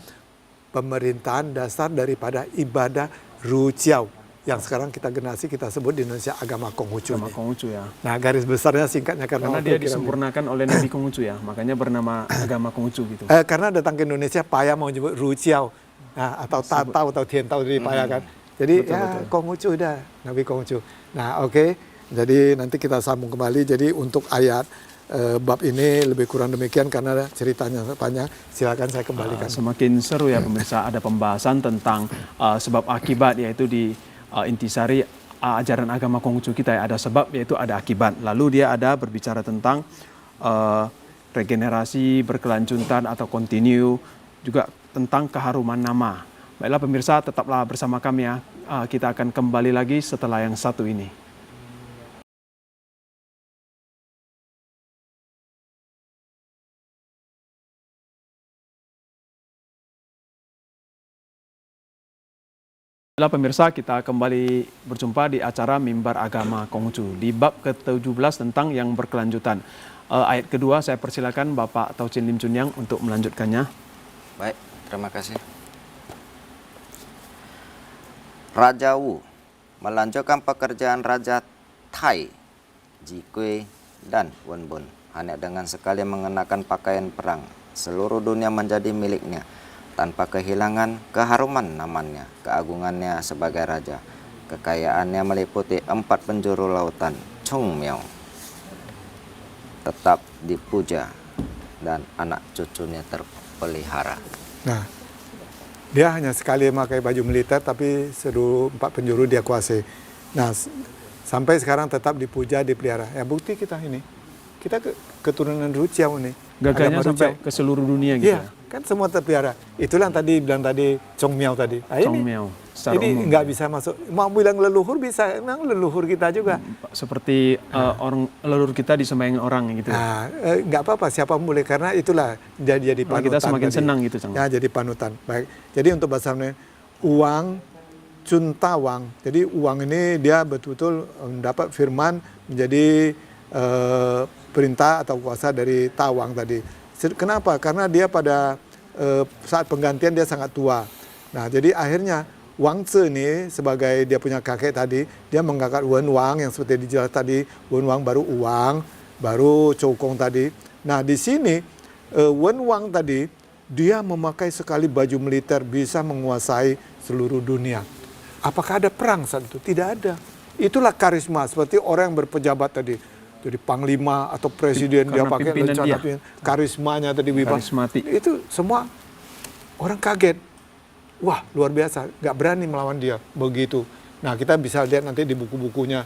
pemerintahan, dasar daripada ibadah Rujiao yang sekarang kita sebut di Indonesia agama Konghucu. Agama Konghucu ya. Nah, garis besarnya singkatnya Karena dia disempurnakan oleh Nabi Konghucu ya, makanya bernama agama Konghucu gitu. Karena datang ke Indonesia payah mau nyebut Rujiao, nah, atau Tatau atau Tientau dari payah kan. Jadi betul. Konghucu udah Nabi Konghucu. Nah, jadi nanti kita sambung kembali. Jadi untuk ayat bab ini lebih kurang demikian karena ceritanya panjang. Silakan saya kembalikan. Semakin seru ya pemirsa, ada pembahasan tentang sebab akibat, yaitu di intisari ajaran agama Konghucu kita ya, ada sebab yaitu ada akibat. Lalu dia ada berbicara tentang regenerasi, berkelanjutan atau continue, juga tentang keharuman nama. Baiklah pemirsa, tetaplah bersama kami ya. Kita akan kembali lagi setelah yang satu ini. Baiklah pemirsa, kita kembali berjumpa di acara Mimbar Agama Konghucu di bab ke-17 tentang yang berkelanjutan. Ayat kedua saya persilakan Bapak Tauchin Lim Chunyang untuk melanjutkannya. Baik, terima kasih. Raja Wu melanjutkan pekerjaan Raja Tai, Jikui, dan Wenbun hanya dengan sekali mengenakan pakaian perang. Seluruh dunia menjadi miliknya tanpa kehilangan keharuman namanya, keagungannya sebagai raja. Kekayaannya meliputi 4 penjuru lautan, Chung Miao, tetap dipuja dan anak cucunya terpelihara. Nah, dia hanya sekali memakai baju militer tapi seluruh 4 penjuru dia kuasai. Nah, sampai sekarang tetap dipuja, dipelihara. Ya bukti kita ini. Kita keturunan Rujiao ini. Gagahnya sampai ke seluruh dunia gitu ya. Kan semua terpelihara. Itulah yang tadi bilang tadi Chong Miao tadi. Nah, Chong Miao. Ini nggak bisa masuk. Mau bilang leluhur bisa, memang leluhur kita juga. Seperti orang leluhur kita disembahin orang gitu. Nah, nggak apa-apa, siapa boleh karena itulah jadi panutan. Kita semakin tadi. senang gitu, Cang. Ya, jadi panutan. Baik. Jadi untuk bahasa Uang Cuntawang. Jadi Uang ini dia betul-betul mendapat firman menjadi perintah atau kuasa dari Tawang tadi. Kenapa? Karena dia pada saat penggantian dia sangat tua. Nah, jadi akhirnya Wang Zi ini sebagai dia punya kakek tadi, dia mengangkat Wen Wang yang seperti dijelaskan tadi, Wen Wang baru Uang, baru Cokong tadi. Nah, di sini Wen Wang tadi dia memakai sekali baju militer bisa menguasai seluruh dunia. Apakah ada perang saat itu? Tidak ada. Itulah karisma, seperti orang yang berpejabat tadi. Jadi panglima atau presiden dia Karena pakai pimpinan lencana, dia. karismanya tadi wibawa. Karismatik. Itu semua orang kaget. Wah, luar biasa, nggak berani melawan dia begitu. Nah, kita bisa lihat nanti di buku-bukunya,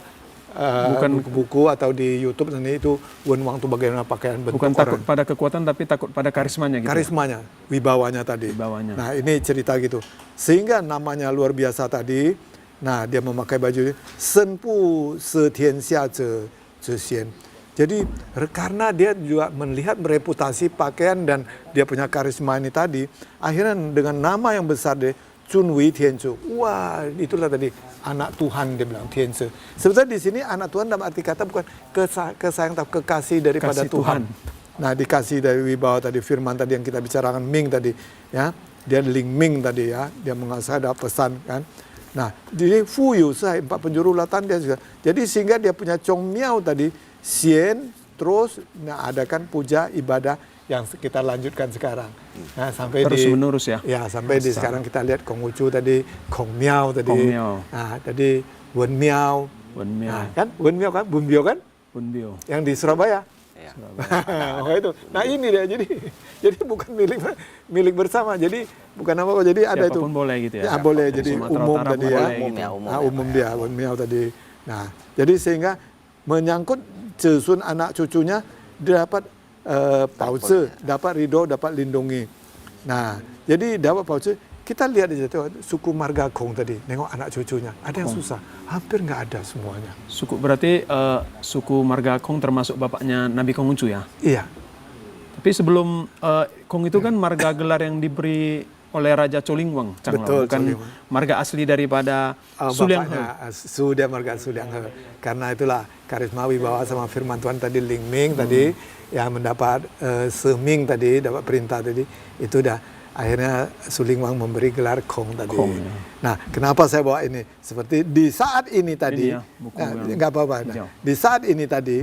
buku-buku atau di YouTube nanti itu Wen Wang itu bagaimana pakaian bentuk Bukan orang. takut pada kekuatan, tapi takut pada karismanya gitu. Karismanya, wibawanya tadi. Wibawanya. Nah, ini cerita gitu. Sehingga namanya luar biasa tadi. Nah, dia memakai baju ini. Sen pu se tian xia zhe xian. Jadi karena dia juga melihat reputasi pakaian dan dia punya karisma ini tadi, akhirnya dengan nama yang besar deh, Chun Wei Tianzu. Wah, itulah tadi anak Tuhan dia bilang Tianzu. Sebetulnya di sini anak Tuhan dalam arti kata bukan kesayang atau kekasih daripada Kasih Tuhan. Nah, dikasih dari wibawa tadi, firman tadi yang kita bicarakan Ming tadi, ya. Dia Ling Ming tadi ya, dia mengasah ada pesan kan. Nah, jadi Fu Yu Sai, 4 penjuru lautan dia juga. Jadi sehingga dia punya Chong Miao tadi, Xian, terus adakan puja ibadah yang kita lanjutkan sekarang. Nah, sampai Terus di menerus ya. Ya, sampai di sekarang kita lihat Konghucu tadi, Kong Miao tadi. Kong Miao. Nah, tadi Wen Miao. Wen Miao. Nah, kan Wen Miao kan, Bun Biao kan? Bun Biao. Yang di Surabaya. Ya. Oh itu. Nah, ini dia. Jadi bukan milik bersama. Jadi bukan apa, jadi ada itu. Siapapun boleh gitu ya. Ya, boleh. Jadi Sumatera umum Utara tadi boleh ya. gitu. Umum Nah, umum dia, Wen Miao tadi. Nah, jadi sehingga menyangkut Cesun anak cucunya dapat pauze, dapat ridho, dapat lindungi. Nah, jadi dapat pauze. Kita lihat di situ suku Marga Kong tadi, nengok anak cucunya. Ada yang susah, hampir nggak ada semuanya. Suku berarti suku Marga Kong termasuk bapaknya Nabi Konghucu ya. Iya, Tapi sebelum Kong itu kan marga gelar yang diberi oleh Raja Cholingwang, Changlao, Betul, bukan Cholingwang. marga asli daripada Suliang He. bapaknya sudah Marga Suliang He. Karena itulah karisma wibawa sama firman Tuhan tadi Ling Ming tadi yang mendapat Seming tadi dapat perintah tadi itu dah akhirnya Sulingwang memberi gelar Kong tadi. Kong, ya. Nah, kenapa saya bawa ini? Seperti di saat ini tadi, Ini ya, buku nah, yang nggak apa-apa. hijau. Nah, di saat ini tadi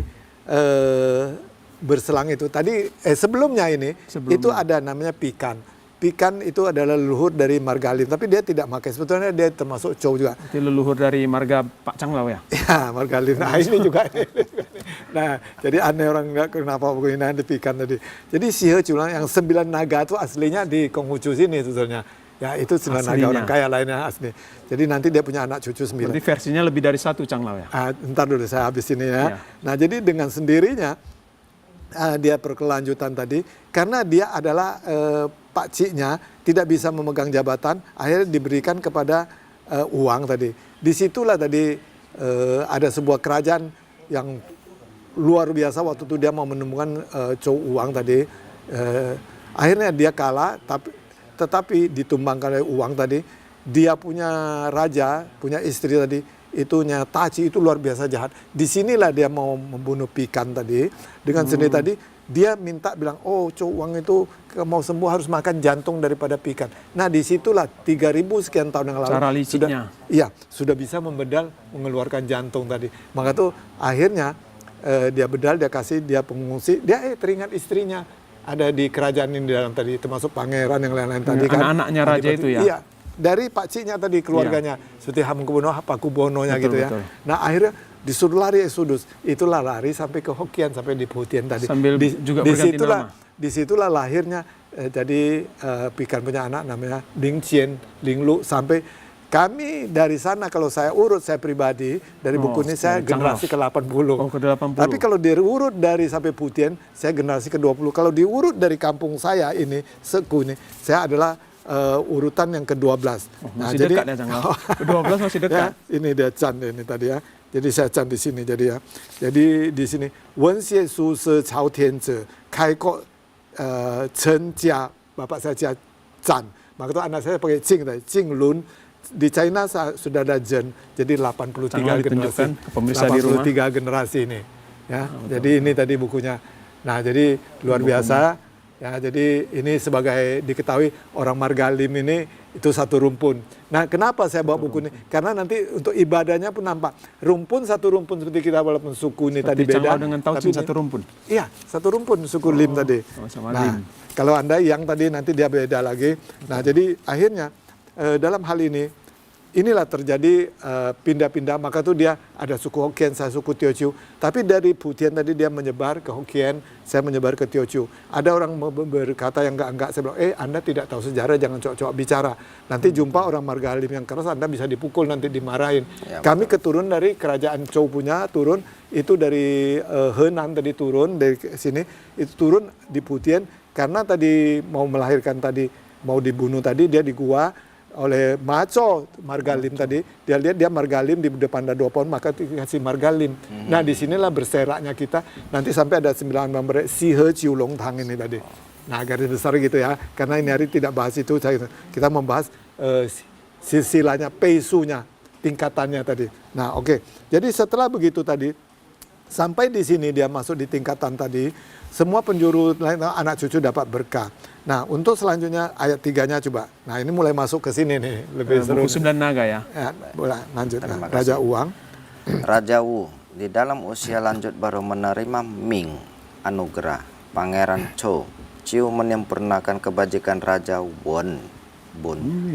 berselang itu tadi sebelumnya ini Sebelumnya. itu ada namanya Pikan. Pikan itu adalah leluhur dari Marga Lim, tapi dia tidak pakai. Sebetulnya dia termasuk Chow juga. Itu leluhur dari marga Pak Changlao ya. Ya, Marga Lim. Nah, ini juga. Nah, jadi aneh orang nggak kenapa begini di Pikan tadi. Jadi Sihe Culang yang 9 naga itu aslinya di Konghucu sini sebetulnya. Ya, itu 9 naga Aslinya. orang kaya lainnya asli. Jadi nanti dia punya anak cucu 9. Berarti versinya lebih dari 1 Changlao ya. Ntar dulu saya habis ini ya. Ya. Nah, jadi dengan sendirinya dia berkelanjutan tadi karena dia adalah pakciknya tidak bisa memegang jabatan, akhirnya diberikan kepada uang tadi. Disitulah tadi ada sebuah kerajaan yang luar biasa waktu itu dia mau menemukan Chow Uang tadi. Akhirnya dia kalah, tetapi ditumbangkan oleh Uang tadi. Dia punya raja, punya istri tadi, itunya Taci itu luar biasa jahat. Disinilah dia mau membunuh Pikan tadi. Dengan sendiri tadi, dia minta bilang, oh Chow Uang itu mau sembuh harus makan jantung daripada Pikan. Nah disitulah 3.000 sekian tahun yang lalu. Cara liciknya. Sudah bisa membedal mengeluarkan jantung tadi. Maka tuh akhirnya dia bedal, dia kasih, dia pengungsi. Dia teringat istrinya ada di kerajaan ini di dalam tadi, termasuk pangeran yang lain-lain tadi kan. Anak-anaknya raja itu ya? Iya, dari pakciknya tadi keluarganya. Seperti Hamengkubuwono, Pakubuwono-nya Betul, gitu ya. betul. Nah akhirnya disuruh lari Exodus. Itulah lari sampai ke Hokkien, sampai di Putian tadi. Sambil juga berganti nama. Disitulah lahirnya jadi Pikan punya anak namanya Ling Qian, Ling Lu, sampai kami dari sana kalau saya urut saya pribadi dari buku ini saya generasi ke-80. Oh, ke-80. Tapi kalau diurut dari sampai Putian saya generasi ke-20. Kalau diurut dari kampung saya ini Seku ini saya adalah urutan yang ke-12. Masih dekat ya Changlao. Ke-12 masih dekat. Ya, ini dia Chan ini tadi ya. Jadi saya Chan di sini jadi ya. Jadi di sini Wen Xie Su Se Cao Tian Zhe Kai Ko Chen Jia, bapak saya Jia Chan. Maka itu anak saya pakai Jing tadi, Jing Lun. Di China sudah ada Zhen, jadi 83 Changlao generasi. ke pemirsa di rumah. 83 generasi ini. Ya, jadi ini tadi bukunya. Nah, jadi luar biasa. Ya, jadi ini sebagai diketahui orang Marga Lim ini itu satu rumpun. Nah, kenapa saya bawa buku ini? Karena nanti untuk ibadahnya pun nampak. Rumpun satu rumpun seperti kita walaupun suku ini Seperti tadi beda. Changlao dengan Tauchin tapi satu rumpun. Iya, satu rumpun suku Lim tadi. sama-sama Nah, Lim. Kalau Anda yang tadi nanti dia beda lagi. Nah, jadi akhirnya dalam hal ini inilah terjadi pindah-pindah, maka tuh dia ada suku Hokkien, saya suku Teochew. Tapi dari Putian tadi dia menyebar ke Hokkien, saya menyebar ke Teochew. Ada orang berkata yang enggak, saya bilang, Anda tidak tahu sejarah, jangan cowok-cowok bicara. Nanti jumpa orang Margahalim yang keras, Anda bisa dipukul, nanti dimarahin. Ya, kami keturun dari kerajaan Chou punya, turun, itu dari Henan tadi turun, dari sini, itu turun di Putian, karena tadi mau melahirkan tadi, mau dibunuh tadi, dia di gua, oleh Maco Margalim tadi, dia lihat dia Margalim di depan ada 2 pohon, maka dikasih Margalim. Nah, disinilah berseraknya kita, nanti sampai ada 9 member Si He Chiu Long Tang ini tadi. Nah, garis besar gitu ya, karena ini hari tidak bahas itu, kita membahas silsilahnya, peisunya, tingkatannya tadi. Nah, oke. Jadi setelah begitu tadi, sampai di sini dia masuk di tingkatan tadi, semua penjuru lain anak cucu dapat berkah. Nah, untuk selanjutnya ayat 3-nya coba. Nah, ini mulai masuk ke sini nih, lebih seru. Buku 9 naga ya. Ya, boleh lanjut. Nah, Raja Uang. Raja Wu di dalam usia lanjut baru menerima Ming anugerah Pangeran Chou. Ciu menyempurnakan kebajikan Raja Bun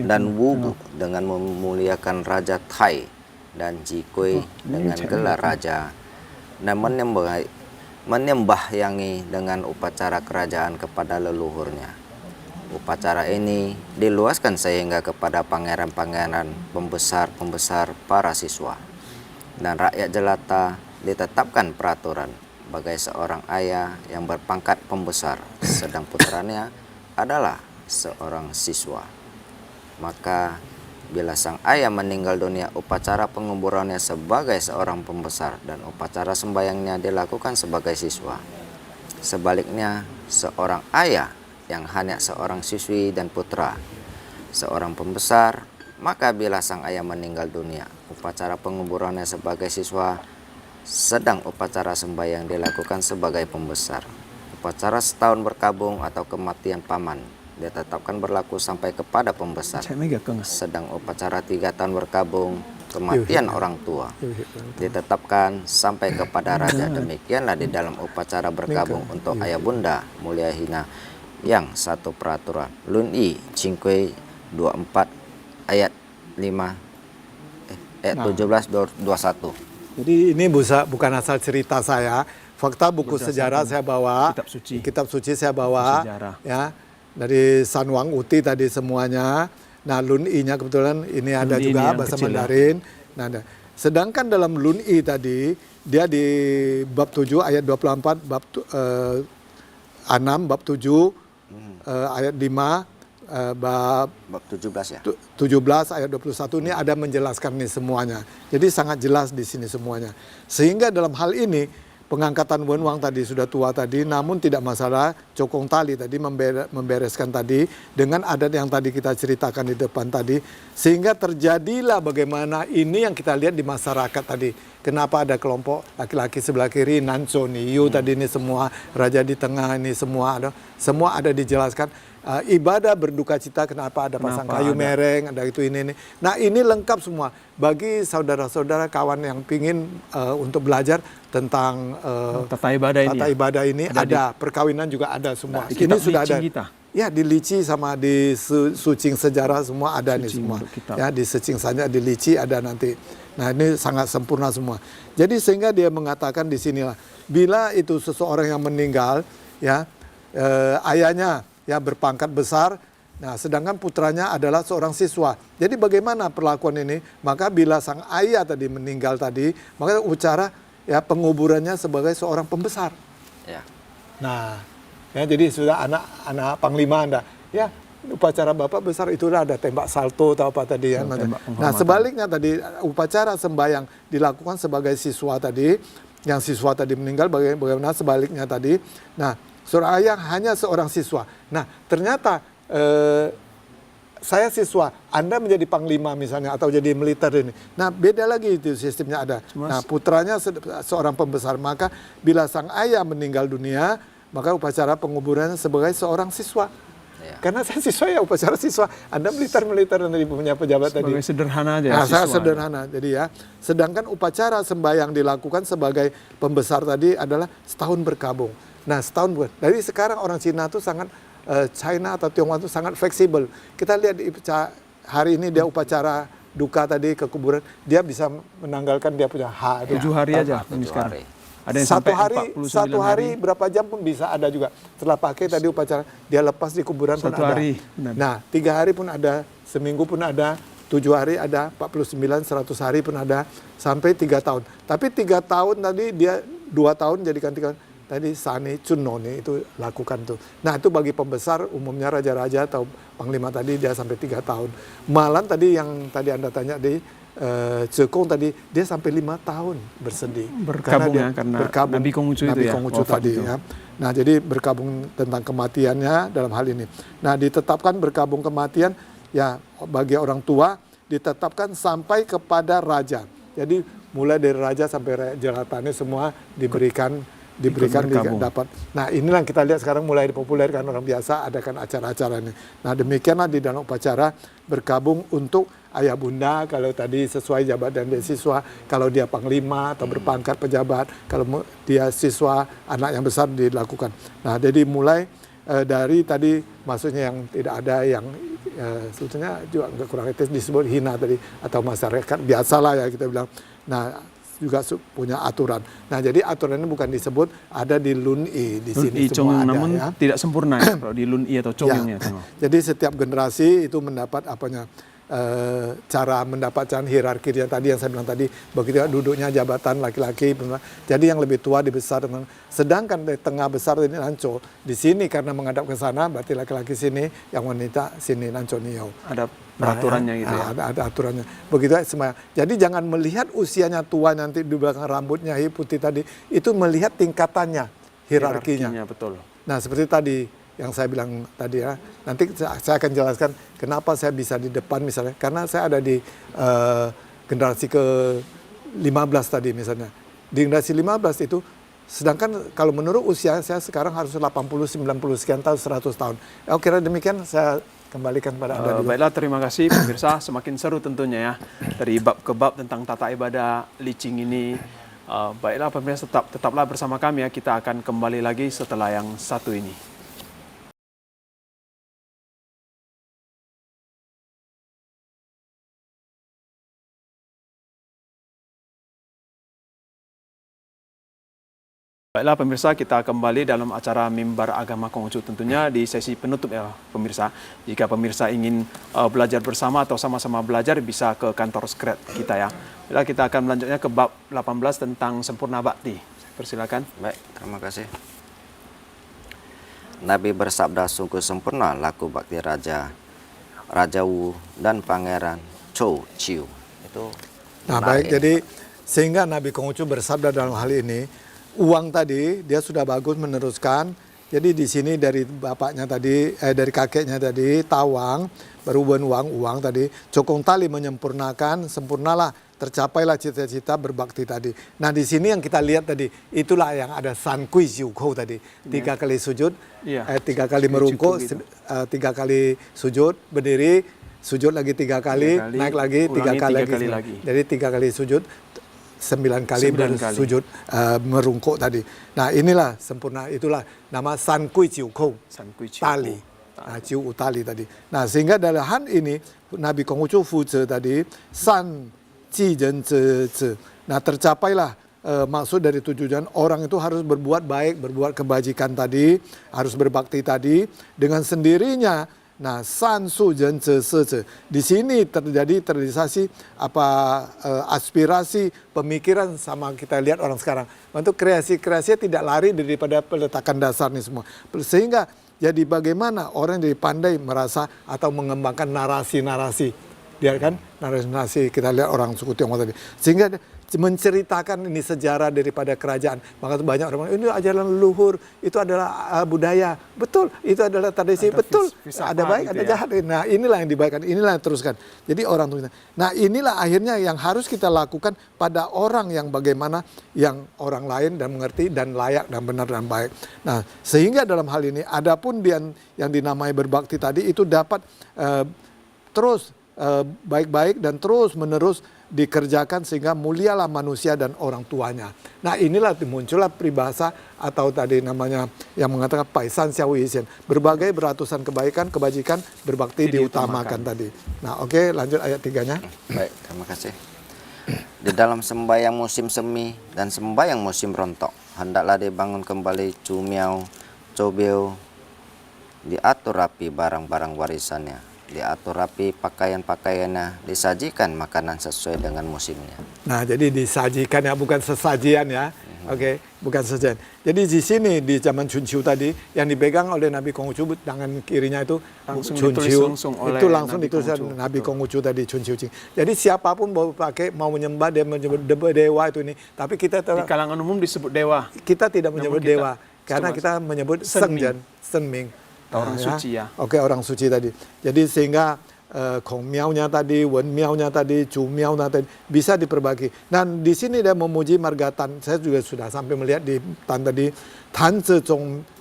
dan Wu dengan memuliakan Raja Tai dan Jikui dengan gelar raja dan menyembahyangi dengan upacara kerajaan kepada leluhurnya. Upacara ini diluaskan sehingga kepada pangeran-pangeran, pembesar-pembesar para siswa. Dan rakyat jelata ditetapkan peraturan sebagai seorang ayah yang berpangkat pembesar, sedang putranya adalah seorang siswa. Maka bila sang ayah meninggal dunia, upacara penguburannya sebagai seorang pembesar dan upacara sembayangnya dilakukan sebagai siswa. Sebaliknya, seorang ayah yang hanya seorang siswi dan putra, seorang pembesar, maka bila sang ayah meninggal dunia, upacara penguburannya sebagai siswa, sedang upacara sembayang dilakukan sebagai pembesar. Upacara setahun berkabung atau kematian paman ditetapkan berlaku sampai kepada pembesar. Sedang upacara 3 tahun berkabung, kematian orang tua ditetapkan sampai kepada raja. Demikianlah di dalam upacara berkabung untuk ayah bunda mulia hina yang satu peraturan. Lun Yi Cingkui 24 ayat 17-21. Jadi ini bukan asal cerita saya, fakta buku sejarah saya bawa, kitab suci saya bawa, ya, dari San Wang Uti tadi semuanya. Nah, Lun I-nya kebetulan ini ada juga bahasa Mandarin. Nah, sedangkan dalam Lun I tadi dia di bab 7 ayat 24, bab 6 bab 7 ayat 5 bab 17 ya. 17 ayat 21 ini ada menjelaskan ini semuanya. Jadi sangat jelas di sini semuanya. Sehingga dalam hal ini pengangkatan Wen Wang tadi sudah tua tadi, namun tidak masalah. Cokong Tali tadi membereskan tadi dengan adat yang tadi kita ceritakan di depan tadi, sehingga terjadilah bagaimana ini yang kita lihat di masyarakat tadi. Kenapa ada kelompok laki-laki sebelah kiri, Nanco Niyu tadi ini semua, raja di tengah ini semua ada dijelaskan. Ibadah berduka cita kenapa ada pasang kayu mereng, ada itu ini. Nah, ini lengkap semua bagi saudara-saudara kawan yang pingin untuk belajar tentang tata ibadah ini ada perkawinan juga ada semua. Ini sudah ada. Kita. Ya, di Lici sama di Sucing Sejarah semua ada nih semua. Ya, di Sucing saja, di Lici ada nanti. Nah, ini sangat sempurna semua. Jadi sehingga dia mengatakan di sinilah, bila itu seseorang yang meninggal, ya ayahnya ya berpangkat besar, nah sedangkan putranya adalah seorang siswa. Jadi bagaimana perlakuan ini? Maka bila sang ayah tadi meninggal tadi, maka ucara ya penguburannya sebagai seorang pembesar. Ya. Nah, ya jadi sudah anak panglima Anda, ya upacara bapak besar itulah ada tembak salto atau apa tadi ya. Nah, sebaliknya tadi upacara sembahyang dilakukan sebagai siswa tadi, yang siswa tadi meninggal bagaimana sebaliknya tadi. Nah, seorang ayah hanya seorang siswa. Nah, ternyata saya siswa, Anda menjadi panglima misalnya atau jadi militer ini. Nah, beda lagi itu sistemnya ada. Nah, putranya seorang pembesar, maka bila sang ayah meninggal dunia, maka upacara penguburannya sebagai seorang siswa. Ya. Karena saya siswa ya upacara siswa. Anda militer dari punya pejabat tadi. Sebagai sederhana aja. Nah, saya sederhana. Jadi ya, sedangkan upacara sembahyang dilakukan sebagai pembesar tadi adalah setahun berkabung. Nah, setahun buat. Dari sekarang orang Cina tuh sangat China atau Tionghoa itu sangat fleksibel. Kita lihat di hari ini dia upacara duka tadi ke kuburan, dia bisa menanggalkan dia punya hak. 7 hari aja 7 ini sekarang. hari. Ada yang Satu sampai hari, 49 satu hari berapa jam pun bisa ada juga. Setelah pakai tadi upacara, dia lepas di kuburan pun 1 ada. hari, benar. Nah, 3 hari pun ada, seminggu pun ada, 7 hari ada, 49, 100 hari pun ada, sampai 3 tahun. Tapi 3 tahun tadi dia 2 tahun jadikan 3 tahun. Tadi Sani Cunoni itu lakukan tuh. Nah itu bagi pembesar umumnya raja-raja atau panglima tadi dia sampai 3 tahun. Malam tadi yang tadi Anda tanya di Cekong tadi dia sampai 5 tahun bersedih. Berkabung karena berkabung, Nabi Konghucu itu Nabi ya, Konghucu wafat tadi itu. ya. Nah jadi berkabung tentang kematiannya dalam hal ini. Nah ditetapkan berkabung kematian ya bagi orang tua ditetapkan sampai kepada raja. Jadi mulai dari raja sampai jelatannya semua diberikan dapat. Nah inilah yang kita lihat sekarang mulai dipopulerkan orang biasa adakan acara-acara ini. Nah demikianlah di dalam upacara berkabung untuk ayah bunda kalau tadi sesuai jabatan dia siswa, kalau dia panglima atau berpangkat pejabat, kalau dia siswa anak yang besar dilakukan. Nah jadi mulai dari tadi maksudnya yang tidak ada yang sebetulnya juga nggak kurang etis disebut hina tadi atau masyarakat biasalah ya kita bilang. Nah juga punya aturan. Nah jadi aturan ini bukan disebut ada di Lun-I di sini semua ada namun ya. tidak sempurna ya kalau di Lun-I atau Chongyong ya. Jadi setiap generasi itu mendapat cara mendapatkan hierarkinya tadi yang saya bilang tadi, begitu duduknya jabatan laki-laki, jadi yang lebih tua dibesar, sedangkan di tengah besar ini Nanco, di sini karena menghadap ke sana berarti laki-laki sini, yang wanita sini Nanco Niau. Ada peraturannya gitu ya. Ada aturannya. Begitu semua. Jadi jangan melihat usianya tua nanti di belakang rambutnya putih tadi, itu melihat tingkatannya, hierarkinya. Betul. Nah seperti tadi yang saya bilang tadi ya, nanti saya akan jelaskan kenapa saya bisa di depan misalnya, karena saya ada di generasi ke-15 tadi misalnya. Di generasi 15 itu, sedangkan kalau menurut usia saya sekarang harus 80, 90 sekian tahun, 100 tahun. Ya, kira demikian saya kembalikan pada Anda dulu. Baiklah, terima kasih pemirsa, semakin seru tentunya ya, dari bab ke bab tentang tata ibadah Licing ini. Baiklah pemirsa, tetaplah bersama kami ya, kita akan kembali lagi setelah yang satu ini. Baiklah pemirsa, kita kembali dalam acara Mimbar Agama Konghucu tentunya di sesi penutup ya pemirsa. Jika pemirsa ingin belajar bersama atau sama-sama belajar bisa ke kantor Skred kita ya. Baiklah, kita akan melanjutnya ke bab 18 tentang sempurna bakti. Persilakan. Baik, terima kasih. Nabi bersabda sungguh sempurna laku bakti raja, Raja Wu dan Pangeran Chou Chiu. Itu nah baik, jadi sehingga Nabi Konghucu bersabda dalam hal ini, uang tadi dia sudah bagus meneruskan. Jadi di sini dari bapaknya tadi, dari kakeknya tadi, Tawang, berhubungan uang tadi, Cokong Tali menyempurnakan, sempurnalah, tercapailah cita-cita berbakti tadi. Nah di sini yang kita lihat tadi, itulah yang ada San Kui Jiu Kou tadi, 3 kali sujud, 3 kali merungkuk, 3 kali sujud, berdiri, sujud lagi 3 kali, naik lagi 3 kali lagi. Jadi 3 kali sujud, 9 kali bersujud merungkuk tadi. Nah inilah sempurna, itulah nama San Kui Jiu Kou, tali. Nah, Jiu tali tadi. Nah sehingga dalam hal ini Nabi Konghucu Fu Zhe tadi San Ji Ren Zhe Zhe. Nah tercapailah maksud dari tujuan orang itu harus berbuat baik, berbuat kebajikan tadi, harus berbakti tadi dengan sendirinya. Nah, san su ren zhe se zhe. Di sini terjadi terrealisasi aspirasi, pemikiran sama kita lihat orang sekarang. Untuk kreasi-kreasinya tidak lari daripada peletakan dasar ini semua. Sehingga jadi bagaimana orang jadi pandai merasa atau mengembangkan narasi-narasi. Dia kan narasi-narasi kita lihat orang suku Tionghoa tadi. Sehingga menceritakan ini sejarah daripada kerajaan. Maka banyak orang bilang, ini ajaran leluhur, itu adalah budaya. Betul, itu adalah tradisi. Betul, ada baik, ada jahat. Nah inilah yang dibaikkan, inilah yang teruskan. Jadi orang tuh. Nah inilah akhirnya yang harus kita lakukan pada orang yang bagaimana yang orang lain dan mengerti dan layak dan benar dan baik. Nah sehingga dalam hal ini, adapun yang dinamai berbakti tadi itu dapat terus baik-baik dan terus menerus dikerjakan sehingga mulialah manusia dan orang tuanya. Nah inilah muncullah peribahasa atau tadi namanya yang mengatakan paisan xiao yisian, berbagai beratusan kebajikan berbakti diutamakan tadi. Nah oke, lanjut ayat 3-nya. Baik, terima kasih. Di dalam sembahyang musim semi dan sembahyang musim rontok, hendaklah dibangun kembali cumiau, cobeo, diatur rapi barang-barang warisannya, diatur rapi pakaian-pakaiannya, disajikan makanan sesuai dengan musimnya. Nah, jadi disajikan ya, bukan sesajian ya. Oke, bukan sesajian. Jadi di sini di zaman Chunqiu tadi yang dipegang oleh Nabi Konghucu tangan kirinya itu Langsung Chunqiu. ditulis langsung oleh Itu langsung Nabi ditulis Konghucu. Nabi Konghucu tadi Chunqiu Jing. Jadi siapapun mau menyembah dia menyebut dewa itu ini, tapi kita Di kalangan umum disebut dewa. kita tidak menyebut kita dewa karena cuma kita menyebut Senming. Senming. Orang suci ya. Oke, orang suci tadi. Jadi sehingga Kong miaunya tadi, Wen miaunya tadi, Chu miaunya tadi bisa diperbagi. Dan di sini dia memuji marga Tan. Saya juga sudah sampai melihat di Tan tadi Tan Zi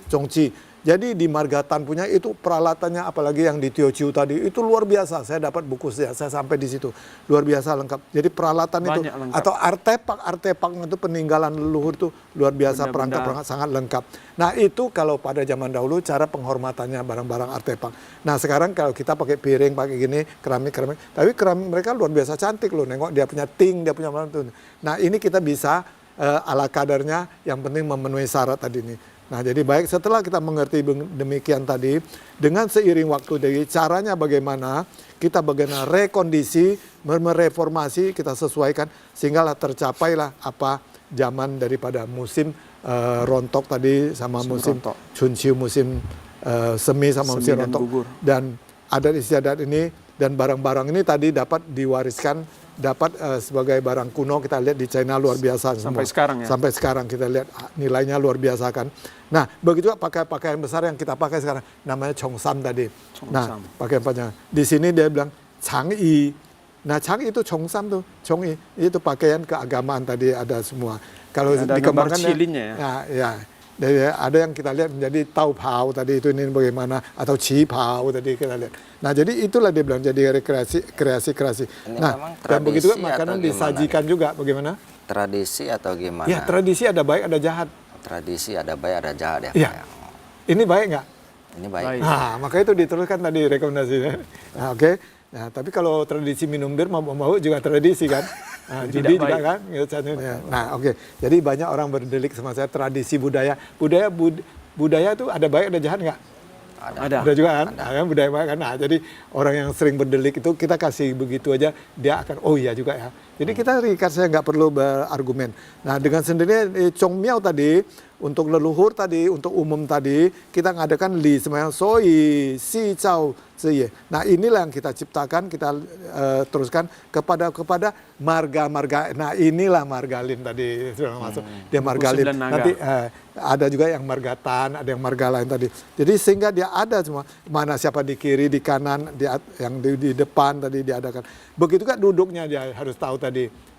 Zhongqi. Jadi di marga Tan punya itu peralatannya, apalagi yang di Teochew tadi itu luar biasa. Saya dapat buku saya sampai di situ luar biasa lengkap. Jadi peralatan Banyak itu lengkap. atau artefak itu peninggalan leluhur itu luar biasa, Benda-benda. perangkat sangat lengkap. Nah itu kalau pada zaman dahulu cara penghormatannya barang-barang artefak. Nah sekarang kalau kita pakai piring, pakai gini, keramik, tapi keramik mereka luar biasa cantik loh. Nengok dia punya ting, dia punya apa itu. Nah ini kita bisa ala kadarnya, yang penting memenuhi syarat tadi ini. Nah jadi baik, setelah kita mengerti demikian tadi, dengan seiring waktu dari caranya bagaimana rekondisi, mereformasi, kita sesuaikan sehinggalah tercapailah apa zaman daripada musim rontok tadi sama musim rontok. Chunqiu, musim semi sama Semi musim dan rontok. gugur. Dan adat istiadat ini dan barang-barang ini tadi dapat diwariskan, dapat sebagai barang kuno, kita lihat di China luar biasa Sampai semua. sekarang ya? Sampai sekarang kita lihat nilainya luar biasa kan. Nah begitu juga pakaian besar yang kita pakai sekarang namanya Chongsam tadi. Chongsam. Nah pakaian di sini dia bilang Changyi. Nah Changyi itu Chongsam tuh, Chongyi itu pakaian keagamaan tadi ada semua. Kalau Ada gambar dikembangkan cilinnya ya? Ya. Dari ada yang kita lihat menjadi tau pao tadi itu ini bagaimana, atau chi pao tadi kita lihat. Nah jadi itulah dia bilang jadi kreasi. Ini Nah memang dan begitu juga tradisi makanan atau gimana disajikan juga bagaimana? Tradisi atau gimana? Ya tradisi ada baik ada jahat. Tradisi ada baik ada jahat ya. Iya. Pak, ya. Ini baik nggak? Ini baik. Baik. Nah maka itu diteruskan tadi rekomendasinya. Nah oke. Nah tapi kalau tradisi minum bir mau juga tradisi kan. Nah, Tidak judi juga baik. kan. Nah oke. Jadi banyak orang berdelik sama saya tradisi budaya. Budaya itu ada baik ada jahat nggak? Ada. Ada juga kan? Nah, kan budaya baik kan. Nah, jadi orang yang sering berdelik itu kita kasih begitu aja dia akan oh iya juga ya. Jadi kita ringkas saya nggak perlu berargumen. Nah dengan sendirinya Chong Miao tadi untuk leluhur tadi, untuk umum tadi kita ngadakan li semacam soi si cao ziye. Nah inilah yang kita ciptakan, kita teruskan kepada marga-marga. Nah inilah margalin tadi sudah masuk. Dia margalin. 9 naga. Nanti ada juga yang marga Tan, ada yang marga lain tadi. Jadi sehingga dia ada semua. Mana siapa di kiri, di kanan, yang di depan tadi diadakan. Begitu kan duduknya dia harus tahu tadi.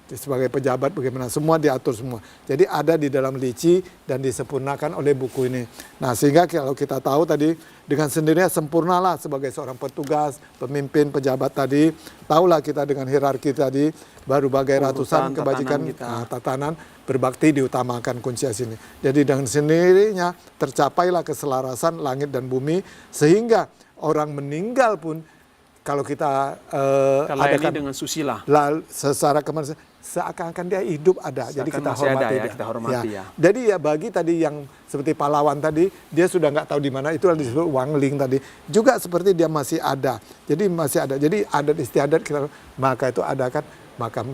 Sebagai pejabat bagaimana, semua diatur semua. Jadi ada di dalam lici dan disempurnakan oleh buku ini. Nah sehingga kalau kita tahu tadi dengan sendirinya sempurnalah sebagai seorang petugas, pemimpin, pejabat tadi. Tahulah kita dengan hierarki tadi, berbagai ratusan kebajikan tatanan berbakti diutamakan kunci sini. Jadi dengan sendirinya tercapailah keselarasan langit dan bumi sehingga orang meninggal pun kalau kita layani dengan susila. Secara kemanusiaan seakan-akan dia hidup ada, jadi kita masih hormati ada ya, dia. kita hormati ya. Jadi ya bagi tadi yang seperti pahlawan tadi, dia sudah nggak tahu di mana, itu disebut Wangling tadi. Juga seperti dia masih ada, jadi masih ada. Jadi adat istiadat kita, maka itu adakan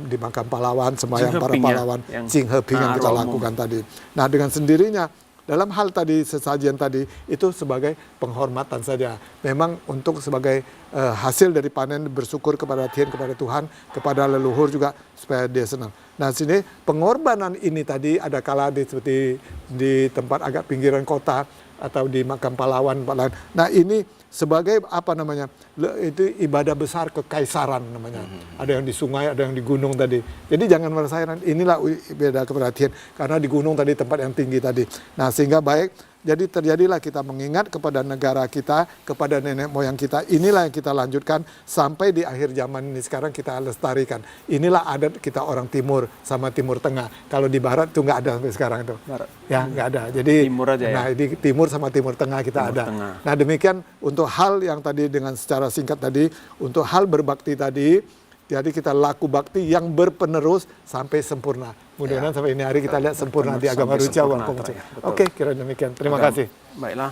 di makam pahlawan, sembahyang para pahlawan, Jing Heping yang kita lakukan tadi. Nah dengan sendirinya dalam hal tadi sesajian tadi itu sebagai penghormatan saja. Memang untuk sebagai hasil dari panen bersyukur kepada Tuhan, kepada leluhur juga supaya dia senang. Nah sini pengorbanan ini tadi ada kala seperti di tempat agak pinggiran kota atau di makam pahlawan. Nah ini sebagai apa namanya, itu ibadah besar kekaisaran namanya. Ada yang di sungai, ada yang di gunung tadi. Jadi jangan merasa heran, inilah beda keperhatian karena di gunung tadi tempat yang tinggi tadi. Nah sehingga baik Jadi terjadilah kita mengingat kepada negara kita, kepada nenek moyang kita. Inilah yang kita lanjutkan sampai di akhir zaman ini sekarang kita lestarikan. Inilah adat kita orang Timur sama Timur Tengah. Kalau di Barat tuh nggak ada sampai sekarang itu. Barat. Ya nggak ada. Jadi Timur aja ya? Nah di Timur sama Timur Tengah kita Timur ada. Tengah. Nah demikian untuk hal yang tadi dengan secara singkat tadi, untuk hal berbakti tadi, jadi kita laku bakti yang berpenerus sampai sempurna. Mudah-mudahan sampai ini hari kita lihat sempurna di agama Sampai Ruca Wang sempurna, Konghucu. betul. Oke, kira demikian. Terima kasih. Baiklah,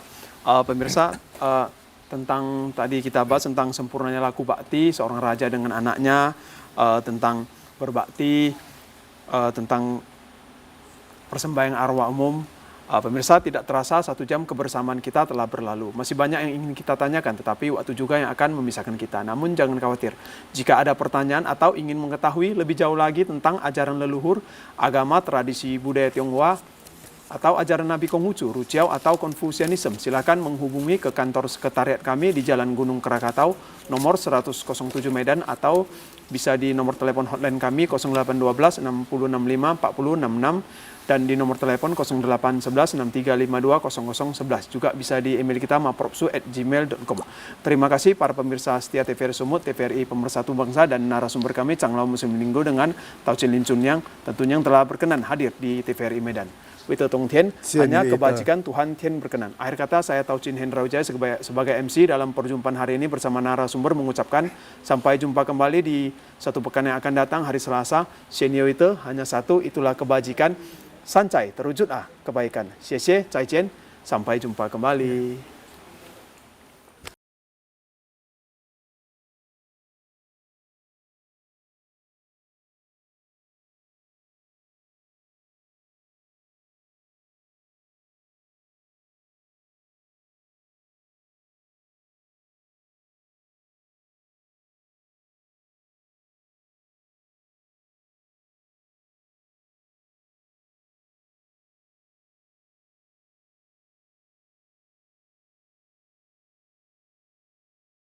pemirsa, tentang tadi kita bahas tentang sempurnanya laku bakti seorang raja dengan anaknya, tentang berbakti, tentang persembahyaan arwah umum. Pemirsa, tidak terasa 1 jam kebersamaan kita telah berlalu. Masih banyak yang ingin kita tanyakan, tetapi waktu juga yang akan memisahkan kita. Namun jangan khawatir, jika ada pertanyaan atau ingin mengetahui lebih jauh lagi tentang ajaran leluhur, agama, tradisi budaya Tionghoa, atau ajaran Nabi Konghucu, Ruciao, atau Konfusianisme, silakan menghubungi ke kantor sekretariat kami di Jalan Gunung Krakatau, nomor 107 Medan, atau bisa di nomor telepon hotline kami 0812 6065 4066 dan di nomor telepon 0811 6352 0011. Juga bisa di email kita mapropsu@gmail.com. Terima kasih para pemirsa setia TVRI Sumut, TVRI Pemersatu Bangsa, dan narasumber kami Chang Lao Muslim Linggo dengan Tau Chin Lin Chun yang tentunya telah berkenan hadir di TVRI Medan. Wito Tong Tien, hanya kebajikan Tuhan Tien berkenan. Akhir kata, saya Tau Chin Hendra Wijaya sebagai MC dalam perjumpaan hari ini bersama narasumber mengucapkan sampai jumpa kembali di satu pekan yang akan datang hari Selasa. Shenyo itu hanya satu, itulah kebajikan. Sancai terwujud kebaikan. Xie xie, zaijian, sampai jumpa kembali.